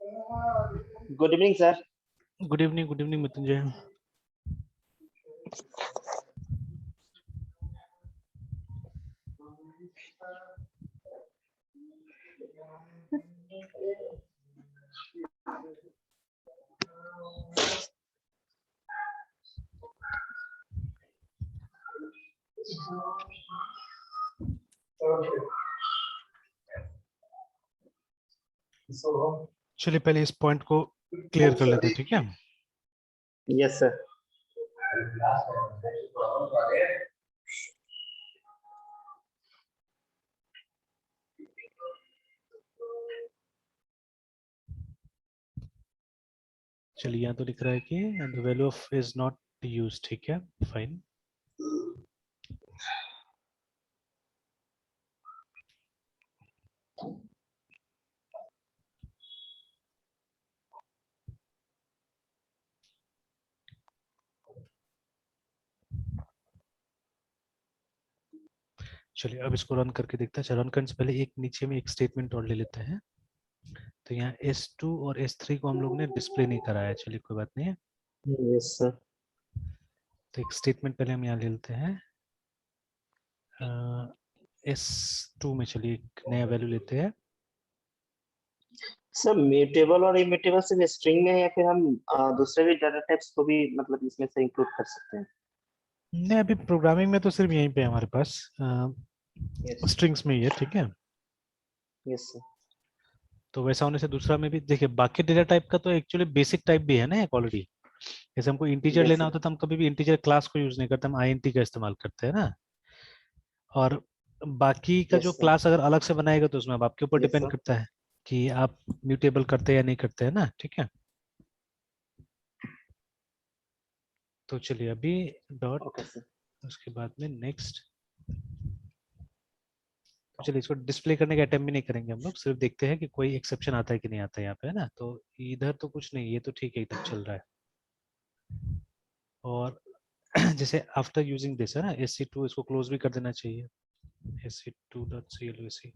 Good evening sir. Good evening Mrityunjay. चलिए पहले इस पॉइंट को क्लियर कर लेते हैं, ठीक है। Yes sir. चलिए यहाँ तो लिख रहा है कि the value of is not use, ठीक है, फाइन। चलिए अब इसको रन करके देखते हैं। रन करने से पहले एक नीचे में एक स्टेटमेंट और ले लेते हैं। तो यहाँ S2 और S3 को हम लोग ने डिस्प्ले नहीं कराया, चलिए कोई बात नहीं है। Yes sir. तो एक स्टेटमेंट पहले हम यहाँ ले लेते हैं। S2 में चलिए एक नया वैल्यू लेते हैं। सर म्यूटेबल और इम्यूटेबल सिर्फ स्ट्रिंग में है या फिर हम दूसरे भी डाटा टाइप्स को भी मतलब इसमें से इंक्लूड कर सकते हैं? नहीं, अभी प्रोग्रामिंग में तो सिर्फ यहीं पे है हमारे पास, यस स्ट्रिंग्स में ही है, ठीक है। Yes sir. तो वैसा होने से दूसरा में भी देखिए, बाकी डेटा टाइप का तो एक्चुअली बेसिक टाइप भी है ना एक ऑलरेडी। जैसे हमको इंटीजर यस लेना सर। होता है तो हम कभी भी इंटीजर क्लास को यूज नहीं करते, हम आईएनटी का इस्तेमाल करते हैं ना। और बाकी का जो यस सर। क्लास अगर अलग से बनाएगा तो उसमें अब आपके ऊपर यस डिपेंड सर। करता है कि आप म्यूटेबल करते हैं या नहीं करते हैं ना, ठीक है। तो चलिए अभी डॉट, ओके सर। उसके बाद में नेक्स्ट। तो चलिए इसको डिस्प्ले करने का अटेम्प्ट भी नहीं करेंगे हम लोग, सिर्फ देखते हैं कि कोई एक्सेप्शन आता है कि नहीं आता है यहाँ पे, है ना। तो इधर तो कुछ नहीं, ये तो ठीक है, एकदम चल रहा है। और जैसे आफ्टर यूजिंग दिस है ना sc2, इसको क्लोज भी कर देना चाहिए, sc2.cloc।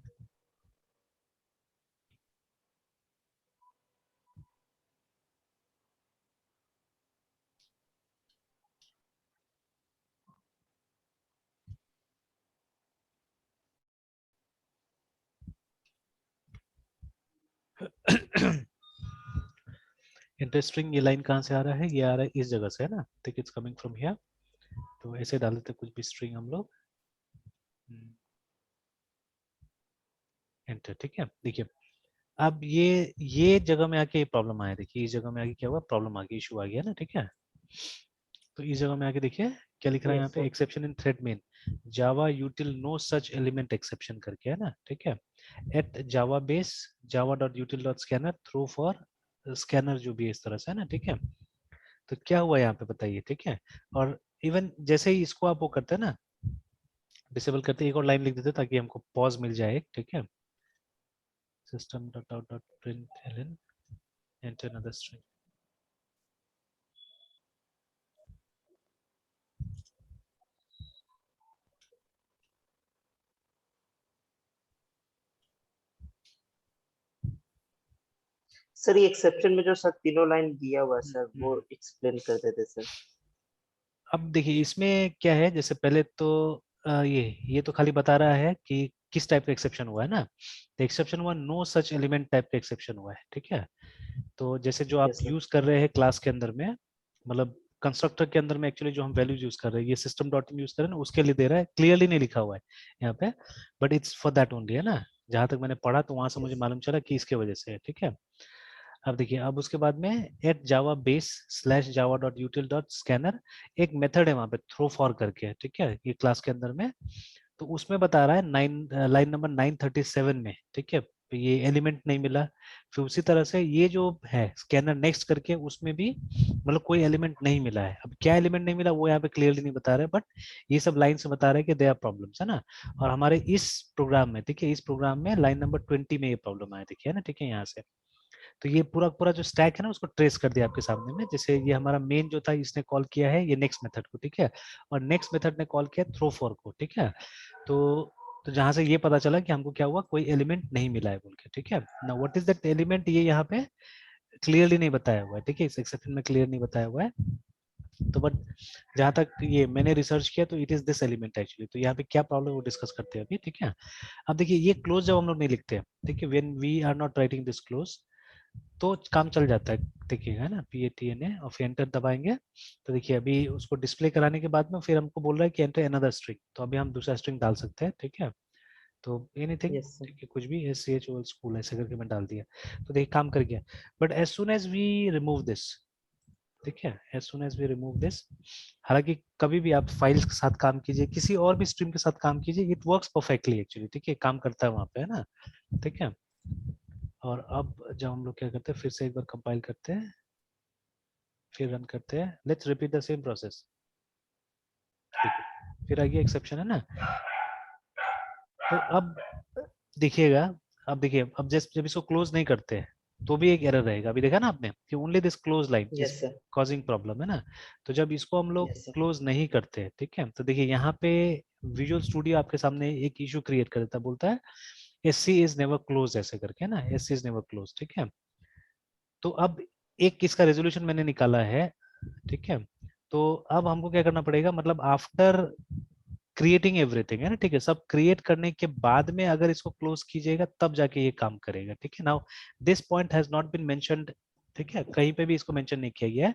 इंटरेस्टिंग, ये लाइन कहाँ से आ रहा है? ये आ रहा है इस जगह से, है ना। Think it's coming from here. तो ऐसे डाल देते कुछ भी स्ट्रिंग हम लोग, एंटर, ठीक है। देखिए अब ये जगह में आके प्रॉब्लम आया, देखिए इस जगह में आके क्या हुआ, प्रॉब्लम आ गई, इशू आ गया ना, ठीक है। तो इस जगह में आके देखिए क्या लिख रहा है यहाँ यस पे, sir. Exception in thread main Java util no such element exception करके, है ना, ठीक है। At Java base Java dot util dot scanner throw for scanner, जो भी है इस तरह से, है ना, ठीक है। तो क्या हुआ यहाँ पे बताइए, ठीक है। और इवन जैसे ही इसको आप वो करते हैं ना, डिसेबल करते, एक और लाइन लिख देते ताकि हमको पॉज मिल जाए, ठीक है। System dot out dot print ln enter another string. Sir ये एक्सेप्शन में जो सर तीनों लाइन दिया हुआ है सर वो एक्सप्लेन कर देते सर। अब देखिए इसमें क्या है, जैसे पहले तो ये तो खाली बता रहा है कि किस टाइप का एक्सेप्शन हुआ है ना। तो एक्सेप्शन हुआ नो सच एलिमेंट टाइप का एक्सेप्शन हुआ है, ठीक है। तो जैसे जो आप यस सर। यूज कर रहे हैं क्लास के अंदर में, मतलब कंस्ट्रक्टर के अंदर में एक्चुअली जो हम वैल्यूज यूज कर रहे हैं, ये सिस्टम डॉट इन यूज कर रहे हैं ना, उसके लिए दे रहा है, क्लियरली नहीं लिखा हुआ है यहाँ पे, but it's for that only, है ना। जहां तक मैंने पढ़ा तो वहां से मुझे मालूम चला कि इसके वजह से है, ठीक है। अब देखिए, अब उसके बाद में at Java base slash java dot util dot scanner एक मेथड है वहां पे थ्रो फॉर करके, ठीक है, ये क्लास के अंदर में। तो उसमें बता रहा है लाइन नंबर 937 में, ठीक है, तो ये एलिमेंट नहीं मिला। फिर उसी तरह से ये जो है स्कैनर नेक्स्ट करके, उसमें भी मतलब कोई एलिमेंट नहीं मिला है। अब क्या एलिमेंट नहीं मिला वो यहाँ पे क्लियरली नहीं बता रहे, बट ये सब लाइन से बता रहे हैं कि देयर आर प्रॉब्लम्स, है ना। और हमारे इस प्रोग्राम में, ठीक है, इस प्रोग्राम में लाइन नंबर 20 में ये प्रॉब्लम आया, देखिए ना, ठीक है, यहाँ से। तो ये पूरा पूरा जो स्टैक है ना, उसको ट्रेस कर दिया आपके सामने में। जैसे ये हमारा मेन जो था, इसने कॉल किया है ये नेक्स्ट मेथड को, ठीक है, और नेक्स्ट मेथड ने कॉल किया थ्रो फॉर को, ठीक है। तो तो जहां से ये पता चला कि हमको क्या हुआ, कोई एलिमेंट नहीं मिला है बोल के, ठीक है ना। व्हाट इज दैट एलिमेंट, ये यहाँ पे क्लियरली नहीं बताया हुआ है, ठीक है, इस एक्सेप्शन में क्लियर नहीं बताया हुआ है। तो बट जहां तक ये मैंने रिसर्च किया तो it is this element actually. तो यहाँ पे क्या प्रॉब्लम वो डिस्कस करते हैं अभी, ठीक है। अब देखिए ये क्लोज जब हम लोग नहीं लिखते हैं, ठीक है, when we are not writing this close, तो काम चल जाता है, देखिएगा है ना, PATNA, और फिर एंटर दबाएंगे। तो देखिए अभी उसको डिस्प्ले कराने के बाद में फिर हमको बोल रहा है कि एंटर अनदर स्ट्रिंग, तो अभी हम दूसरा स्ट्रिंग डाल सकते हैं, ठीक है। तो एनीथिंग, यस सर। ठीक है, कुछ भी SCH ओल्ड स्कूल ऐसे करके मैं डाल दिया, तो देखिए काम कर गया। But as soon as we remove this, ठीक है, as soon as we remove this, हालांकि कभी भी आप फाइल्स के साथ काम कीजिए, किसी और भी स्ट्रीम के साथ काम कीजिए, इट वर्क्स परफेक्टली एक्चुअली, ठीक है, काम करता है वहां पे, है ना, ठीक है। और अब जब हम लोग क्या करते हैं, फिर से एक बार कंपाइल करते हैं, फिर रन करते हैं, let's repeat the same process, ठीक है, फिर आ गया एक्सेप्शन, है ना। तो अब देखिएगा, अब देखिए, अब जस्ट जब इसको क्लोज नहीं करते हैं तो भी एक एरर रहेगा, अभी देखा ना आपने कि only this close line is yes sir. Causing problem, है ना। तो जब इसको हम लोग यस सर। क्लोज नहीं करते, ठीक है, तो देखिए यहाँ पे विजुअल स्टूडियो आपके सामने एक इशू क्रिएट कर देता है, बोलता है SC इज नेवर क्लोज, ऐसे करके, है ना, SC इज नेवर क्लोज, ठीक है। तो अब एक इसका रेजोल्यूशन मैंने निकाला है, ठीक है। तो अब हमको क्या करना पड़ेगा, मतलब आफ्टर क्रिएटिंग एवरीथिंग, है ना, ठीक है, सब क्रिएट करने के बाद में अगर इसको क्लोज कीजिएगा तब जाके ये काम करेगा, ठीक है। Now this point has not been mentioned, ठीक है, कहीं पे भी इसको मेंशन नहीं किया गया है।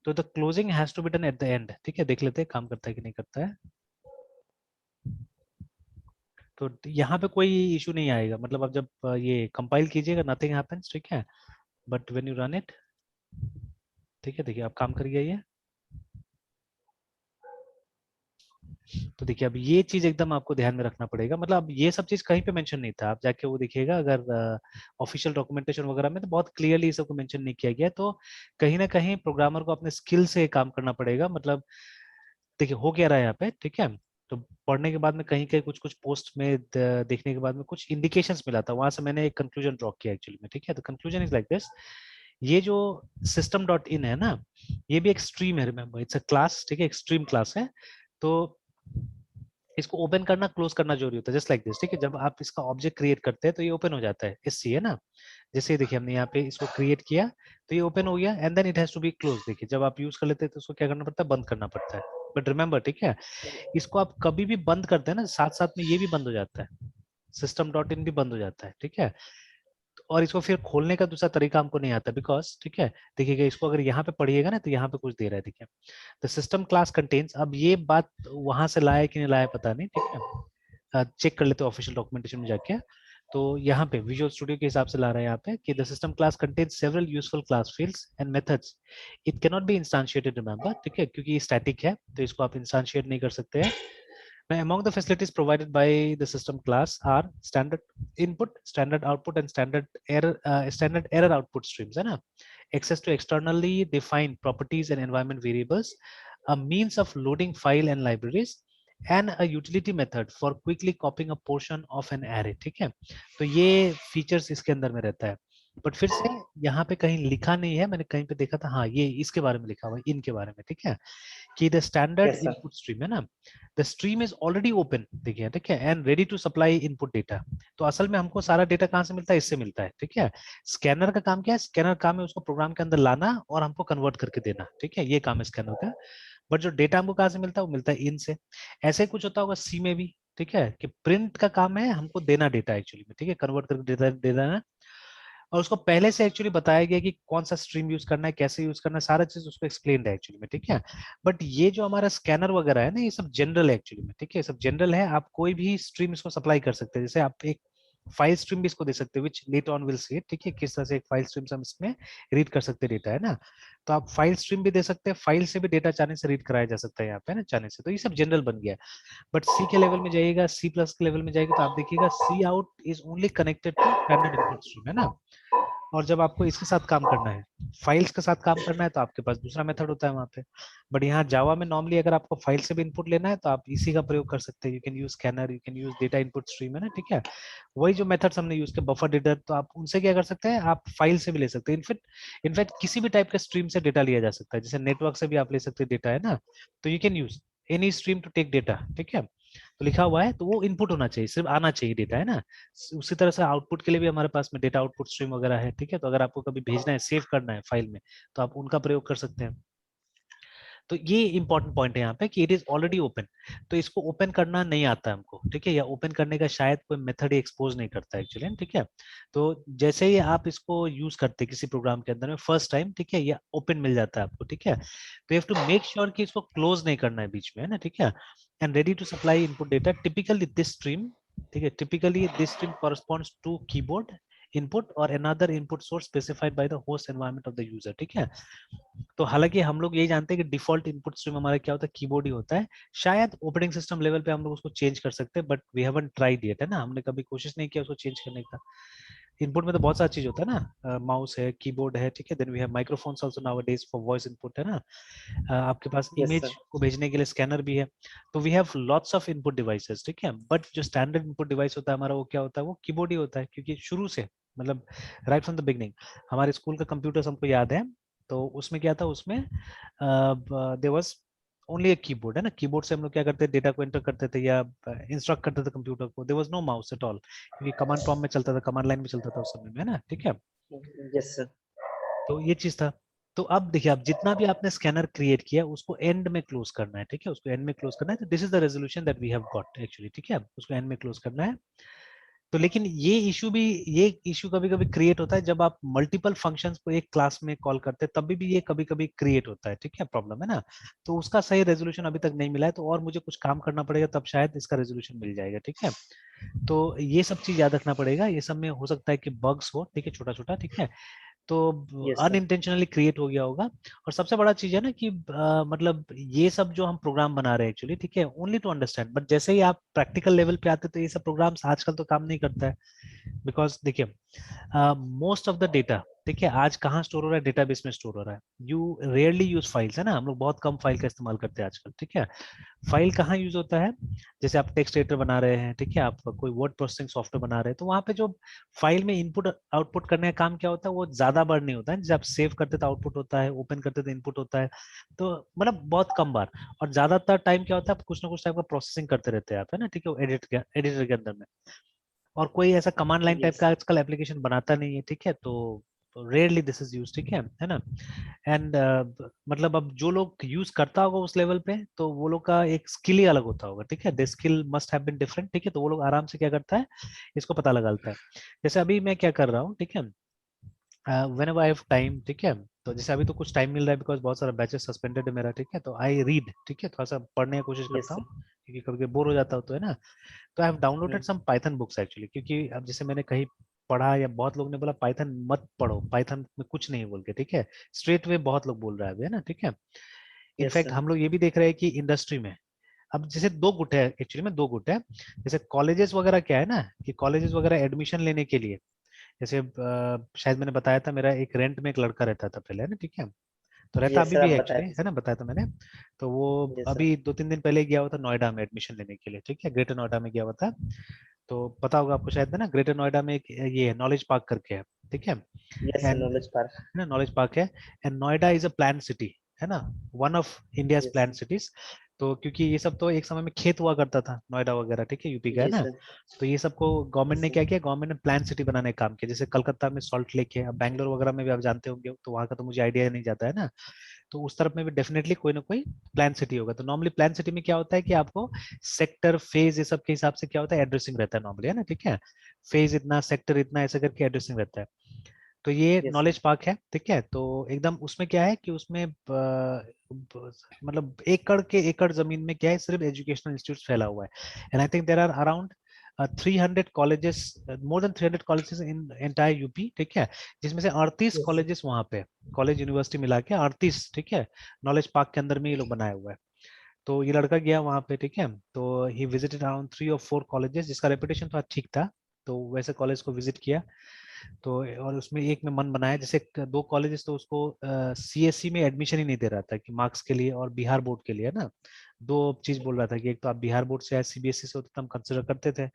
तो the closing has to be done at the end, ठीक है, देख लेते हैं काम करता है कि नहीं करता है। तो यहाँ पे कोई इशू नहीं आएगा, मतलब अब जब ये कंपाइल कीजिएगा नथिंग हैपेंस, ठीक है, but when you run it, ठीक है, देखिए अब काम कर गया ये। तो देखिए अब ये चीज एकदम आपको ध्यान में रखना पड़ेगा, मतलब अब ये सब चीज कहीं पे मेंशन नहीं था, आप जाके वो देखिएगा अगर ऑफिशियल डॉक्यूमेंटेशन वगैरह में, तो बहुत क्लियरली सबको मेंशन नहीं किया गया। तो कहीं ना कहीं प्रोग्रामर को अपने स्किल से काम करना पड़ेगा, मतलब देखिए हो क्या रहा है यहाँ पे, ठीक है। तो पढ़ने के बाद में कहीं कहीं कुछ कुछ पोस्ट में देखने के बाद में कुछ इंडिकेशंस मिला था, वहां से मैंने एक कंक्लूजन ड्रॉ किया एक्चुअली में, ठीक है। तो कंक्लूजन इज लाइक दिस, ये जो सिस्टम डॉट इन है ना, ये भी एक स्ट्रीम है, रिमेंबर इट्स अ क्लास, ठीक है, एक स्ट्रीम क्लास है। तो इसको ओपन करना क्लोज करना जरूरी होता है, जस्ट लाइक दिस, ठीक है। जब आप इसका ऑब्जेक्ट क्रिएट करते हैं तो ये ओपन हो जाता है, SC, है ना। जैसे देखिए हमने यहाँ पे इसको क्रिएट किया तो ये ओपन हो गया, and then it has to be close. देखिए जब आप यूज कर लेते हैं तो उसको क्या करना पड़ता है, बंद करना पड़ता है। बट रिमेंबर, ठीक है, इसको आप कभी भी बंद करते हैं ना, साथ साथ में ये भी बंद हो जाता है, सिस्टम डॉट इन भी बंद हो जाता है, ठीक है। और इसको फिर खोलने का दूसरा तरीका हमको नहीं आता, बिकॉज, ठीक है, देखिएगा इसको अगर यहाँ पे पढ़िएगा ना तो यहाँ पे कुछ दे रहा है, देखिए द सिस्टम क्लास कंटेन्स, अब ये बात वहां से लाया कि नहीं लाया पता नहीं, ठीक है, चेक कर लेते हो ऑफिशियल डॉक्यूमेंटेशन में जाके। तो यहाँ पे विजुअल स्टूडियो के हिसाब से ला रहा है यहाँ पे कि the system class contains several useful class fields and methods, it can not be instantiated, remember, ठीक है, क्योंकि ये स्टैटिक है तो इसको आप इंस्टांशिएट नहीं कर सकते हैं। Now, among the facilities provided by the system class are standard input, standard output, and standard error output streams. है ना? Access to externally defined properties and environment variables, a means of loading file and libraries, and a utility method for quickly copying a portion of an array. ठीक है? तो ये features इसके अंदर में रहता है। बट फिर से यहाँ पे कहीं लिखा नहीं है, मैंने कहीं पे देखा था, हाँ ये इसके बारे में लिखा हुआ है, इनके बारे में, ठीक है, कि the standard yes sir. Input stream, है ना, the stream is already open, देखिए, ठीक है, and ready to supply input data. तो असल में हमको सारा डेटा कहाँ से मिलता है, इससे मिलता है, ठीक है। स्कैनर का काम क्या है, स्कैनर काम है उसको प्रोग्राम के अंदर लाना और हमको कन्वर्ट करके देना, ठीक है, ये काम है स्कैनर का। बट जो डेटा हमको कहाँ से मिलता है, वो मिलता है इन से। ऐसे कुछ होता होगा सी में भी, ठीक है, कि प्रिंट का काम है हमको देना डेटा एक्चुअली में, ठीक है, कन्वर्ट करके डेटा दे देना। और उसको पहले से एक्चुअली बताया गया कि कौन सा स्ट्रीम यूज करना है, कैसे यूज करना है, सारा चीज उसको एक्सप्लेन है एक्चुअली में, ठीक है। बट ये जो हमारा स्कैनर वगैरह है ना, ये सब जनरल है एक्चुअली में, ठीक है, सब जनरल है, आप कोई भी स्ट्रीम इसको सप्लाई कर सकते हैं। जैसे आप एक फाइल स्ट्रीम भी इसको दे सकते हैं, विच लेटर ऑन विल सी, ठीक है, किस तरह से एक फाइल स्ट्रीम से हम इसमें रीड कर सकते हैं डेटा, है ना। तो आप फाइल स्ट्रीम भी दे सकते हैं, फाइल से भी डेटा चाहने से रीड कराया जा सकता है यहाँ पे ना, चाहने से। तो ये सब जनरल बन गया है। बट सी के लेवल में जाइएगा, सी प्लस के लेवल में जाएगा तो आप देखिएगा C out is only connected to standard input stream, है ना। और जब आपको इसके साथ काम करना है, फाइल्स के साथ काम करना है, तो आपके पास दूसरा मेथड होता है वहां पे। बट यहाँ जावा में नॉर्मली अगर आपको फाइल से भी इनपुट लेना है तो आप इसी का प्रयोग कर सकते हैं। You can use scanner, you can use data input stream, है ना, ठीक है। वही जो मेथड्स हमने यूज किया, बफर रीडर, तो आप उनसे क्या कर सकते हैं, आप फाइल से भी ले सकते हैं। इनफैक्ट किसी भी टाइप के स्ट्रीम से डेटा लिया जा सकता है, जैसे नेटवर्क से भी आप ले सकते हैं डेटा, है ना। तो you can use any stream to take data, ठीक है। तो लिखा हुआ है तो वो इनपुट होना चाहिए, सिर्फ आना चाहिए डेटा, है ना। उसी तरह से आउटपुट के लिए भी हमारे पास में डेटा आउटपुट स्ट्रीम वगैरह है, ठीक है। तो अगर आपको कभी भेजना है, सेव करना है फाइल में, तो आप उनका प्रयोग कर सकते हैं। तो ये इंपॉर्टेंट पॉइंट है यहाँ पे कि इट इज ऑलरेडी ओपन, तो इसको ओपन करना नहीं आता है हमको, ठीक है, या ओपन करने का शायद कोई मेथड ही एक्सपोज नहीं करता है एक्चुअली, ठीक है। तो जैसे ही आप इसको यूज करते हैं किसी प्रोग्राम के अंदर में फर्स्ट टाइम, ठीक है, ये ओपन मिल जाता है आपको, ठीक है। तो you have to make sure कि इसको क्लोज नहीं करना है बीच में, है ना, ठीक है। And ready to supply input data, typically this stream, ठीक है, typically this stream corresponds to keyboard input और another input source specified by the host environment of the user, ठीक है। तो हालांकि हम लोग यही जानते हैं कि डिफॉल्ट इनपुट स्ट्रीम हमारा क्या होता है, कीबोर्ड ही होता है। शायद ऑपरेटिंग सिस्टम लेवल पे हम लोग उसको चेंज कर सकते हैं, but we haven't tried yet, है ना, हमने कभी कोशिश नहीं किया उसको चेंज करने का। इनपुट में तो बहुत सारा चीज होता है ना, माउस है, कीबोर्ड है, ठीक है, then we have microphones also nowadays for voice input, है ना। आपके पास यस सर। इमेज को भेजने के लिए स्कैनर भी है। तो we have lots of input devices, ठीक है, बट जो स्टैंडर्ड इनपुट डिवाइस होता है हमारा, वो क्या होता है, वो कीबोर्ड ही होता है, क्योंकि शुरू से मतलब राइट फ्रॉम द बिगनिंग हमारे स्कूल का कंप्यूटर्स हमको याद है। तो उसमें क्या था, उसमें देयर वाज ओनली एक कीबोर्ड, है ना। कीबोर्ड से हम लोग क्या करते थे, डेटा को एंटर करते थे या इंस्ट्रक्ट करते थे कंप्यूटर को। There was no mouse at all, क्योंकि कमांड प्रॉम्प्ट में चलता था, कमांड लाइन में चलता था उस समय में, है ना, ठीक है। Yes sir. तो ये चीज था। तो अब देखिए, आप जितना भी आपने स्कैनर क्रिएट किया उसको एंड में क्लोज करना है, ठीक है, उसको एंड में क्लोज करना है। तो this is the resolution that we have got actually, ठीक है, उसको एंड में क्लोज करना है। तो लेकिन ये इशू कभी कभी क्रिएट होता है जब आप मल्टीपल फंक्शंस को एक क्लास में कॉल करते हैं, तभी भी ये कभी कभी क्रिएट होता है, ठीक है, प्रॉब्लम, है ना। तो उसका सही रेजोल्यूशन अभी तक नहीं मिला है, तो और मुझे कुछ काम करना पड़ेगा, तब शायद इसका रेजोल्यूशन मिल जाएगा, ठीक है। तो ये सब चीज याद रखना पड़ेगा, ये सब में हो सकता है कि बग्स हो, ठीक है, छोटा छोटा, ठीक है। तो यस सर। अनइंटेंशनली क्रिएट हो गया होगा। और सबसे बड़ा चीज है ना कि मतलब ये सब जो हम प्रोग्राम बना रहे हैं एक्चुअली, ठीक है, ओनली टू अंडरस्टैंड, बट जैसे ही आप प्रैक्टिकल लेवल पे आते तो ये सब प्रोग्राम्स आजकल तो काम नहीं करता है। बिकॉज देखिए, मोस्ट ऑफ द डेटा, ठीक है, आज कहाँ स्टोर हो रहा है, डेटाबेस में स्टोर हो रहा है। यू रेयरली यूज फाइल्स, है ना, हम लोग बहुत कम फाइल का इस्तेमाल करते हैं आजकल, ठीक है। फाइल कहाँ यूज होता है, जैसे आप टेक्स्ट एडिटर बना रहे हैं, ठीक है, आप कोई वर्ड प्रोसेसिंग सॉफ्टवेयर बना रहे हैं, तो वहां पे जो फाइल में इनपुट आउटपुट करने का काम क्या होता है, वो ज्यादा बार नहीं होता है। जैसे आप सेव करते तो आउटपुट होता है, ओपन करते तो इनपुट होता है, तो मतलब बहुत कम बार। और ज्यादातर टाइम क्या होता है, आप कुछ ना कुछ टाइप का प्रोसेसिंग करते रहते हैं आप, है ना, ठीक है, एडिटर के अंदर में। और कोई ऐसा कमांड लाइन टाइप यस का सर। आजकल एप्लीकेशन बनाता नहीं है, ठीक है। तो रेयरली दिस इज यूज, ठीक है ना। एंड मतलब अब जो लोग यूज करता होगा उस लेवल पे, तो वो लोग का एक स्किल ही अलग होता होगा, ठीक है, the skill must have been different, ठीक है। तो वो लोग आराम से क्या करता है, इसको पता लगाता है। जैसे अभी मैं क्या कर रहा हूँ, ठीक है, when ever I have time, ठीक है। तो जैसे अभी तो कुछ टाइम मिल रहा है बिकॉज बहुत सारा बैचेस सस्पेंडेड है मेरा, ठीक है, तो आई रीड, ठीक है, थोड़ा सा पढ़ने की कोशिश यस करता हूँ, सर। क्योंकि कभी कभी बोर हो जाता हो तो, है ना। तो I have downloaded some Python books actually, क्योंकि अब जैसे मैंने कहीं पढ़ा या बहुत लोग ने बोला पाइथन मत पढ़ो, पाइथन में कुछ नहीं बोल के, ठीक है, स्ट्रेट वे बहुत लोग बोल रहा है अभी, है ना, ठीक है। Yes in fact sir. हम लोग ये भी देख रहे हैं कि इंडस्ट्री में अब जैसे दो गुट है एक्चुअली में, दो गुट है। जैसे कॉलेजेस वगैरह क्या है ना, कि कॉलेजेस वगैरह एडमिशन लेने के लिए, जैसे शायद मैंने बताया था, मेरा एक रेंट में एक लड़का रहता था पहले, है ना, ठीक है, तो रहता यस अभी सर, भी आप है बताए एक्चुअली, थे है सर। ना, बताया था मैंने। तो वो यस सर। अभी 2-3 दिन पहले गया हुआ था नोएडा में एडमिशन लेने के लिए, ठीक है, ग्रेटर नोएडा में गया हुआ था। तो पता होगा आपको शायद, है ना, ग्रेटर नोएडा में एक ये नॉलेज पार्क करके है, ठीक है। Yes sir, and knowledge park. है ना, नॉलेज पार्क है। And Noida is a plan city, है ना, one of India's yes plan sir. Cities. तो क्योंकि ये सब तो एक समय में खेत हुआ करता था, नोएडा वगैरह, ठीक है, यूपी का, है जी ना। सर। तो ये सबको गवर्नमेंट यस ने सर। क्या किया, गवर्नमेंट ने प्लान सिटी बनाने का काम किया। जैसे कलकत्ता में सॉल्ट लेक है, अब बैंगलोर वगैरह में भी आप जानते होंगे, तो वहाँ का तो मुझे आइडिया नहीं जाता है ना। तो उस तरफ में भी डेफिनेटली कोई ना कोई प्लान सिटी होगा। तो नॉर्मली प्लान सिटी में क्या होता है कि आपको सेक्टर फेज ये सब के हिसाब से क्या होता है, एड्रेसिंग रहता है नॉर्मली, है ना, ठीक है। फेज इतना, सेक्टर इतना, ऐसा करके एड्रेसिंग रहता है। तो ये यस सर। नॉलेज पार्क है, ठीक है। तो एकदम उसमें क्या है कि उसमें मतलब एकड़ जमीन में क्या है, सिर्फ एजुकेशनल इंस्टीट्यूट फैला हुआ है। And I think there are around 300 colleges, more than 300 colleges in entire UP, ठीक है, जिसमें से 38 यस सर। कॉलेजेस वहां पे, कॉलेज यूनिवर्सिटी मिला के 38, ठीक है, नॉलेज पार्क के अंदर में ये लोग बनाया हुआ है। तो ये लड़का गया वहां पे, ठीक है, तो ही विजिटेड अराउंड 3 और 4 कॉलेजेस जिसका रेपुटेशन थोड़ा ठीक था। तो वैसे कॉलेज को विजिट किया। तो और उसमें एक में मन बनाया, जैसे दो कॉलेजेस तो उसको सीएससी में एडमिशन ही नहीं दे रहा था कि मार्क्स के लिए और बिहार बोर्ड के लिए, है ना। दो चीज बोल रहा था कि एक तो आप बिहार बोर्ड से आए, सीबीएसई से हो तो हम कंसिडर करते थे,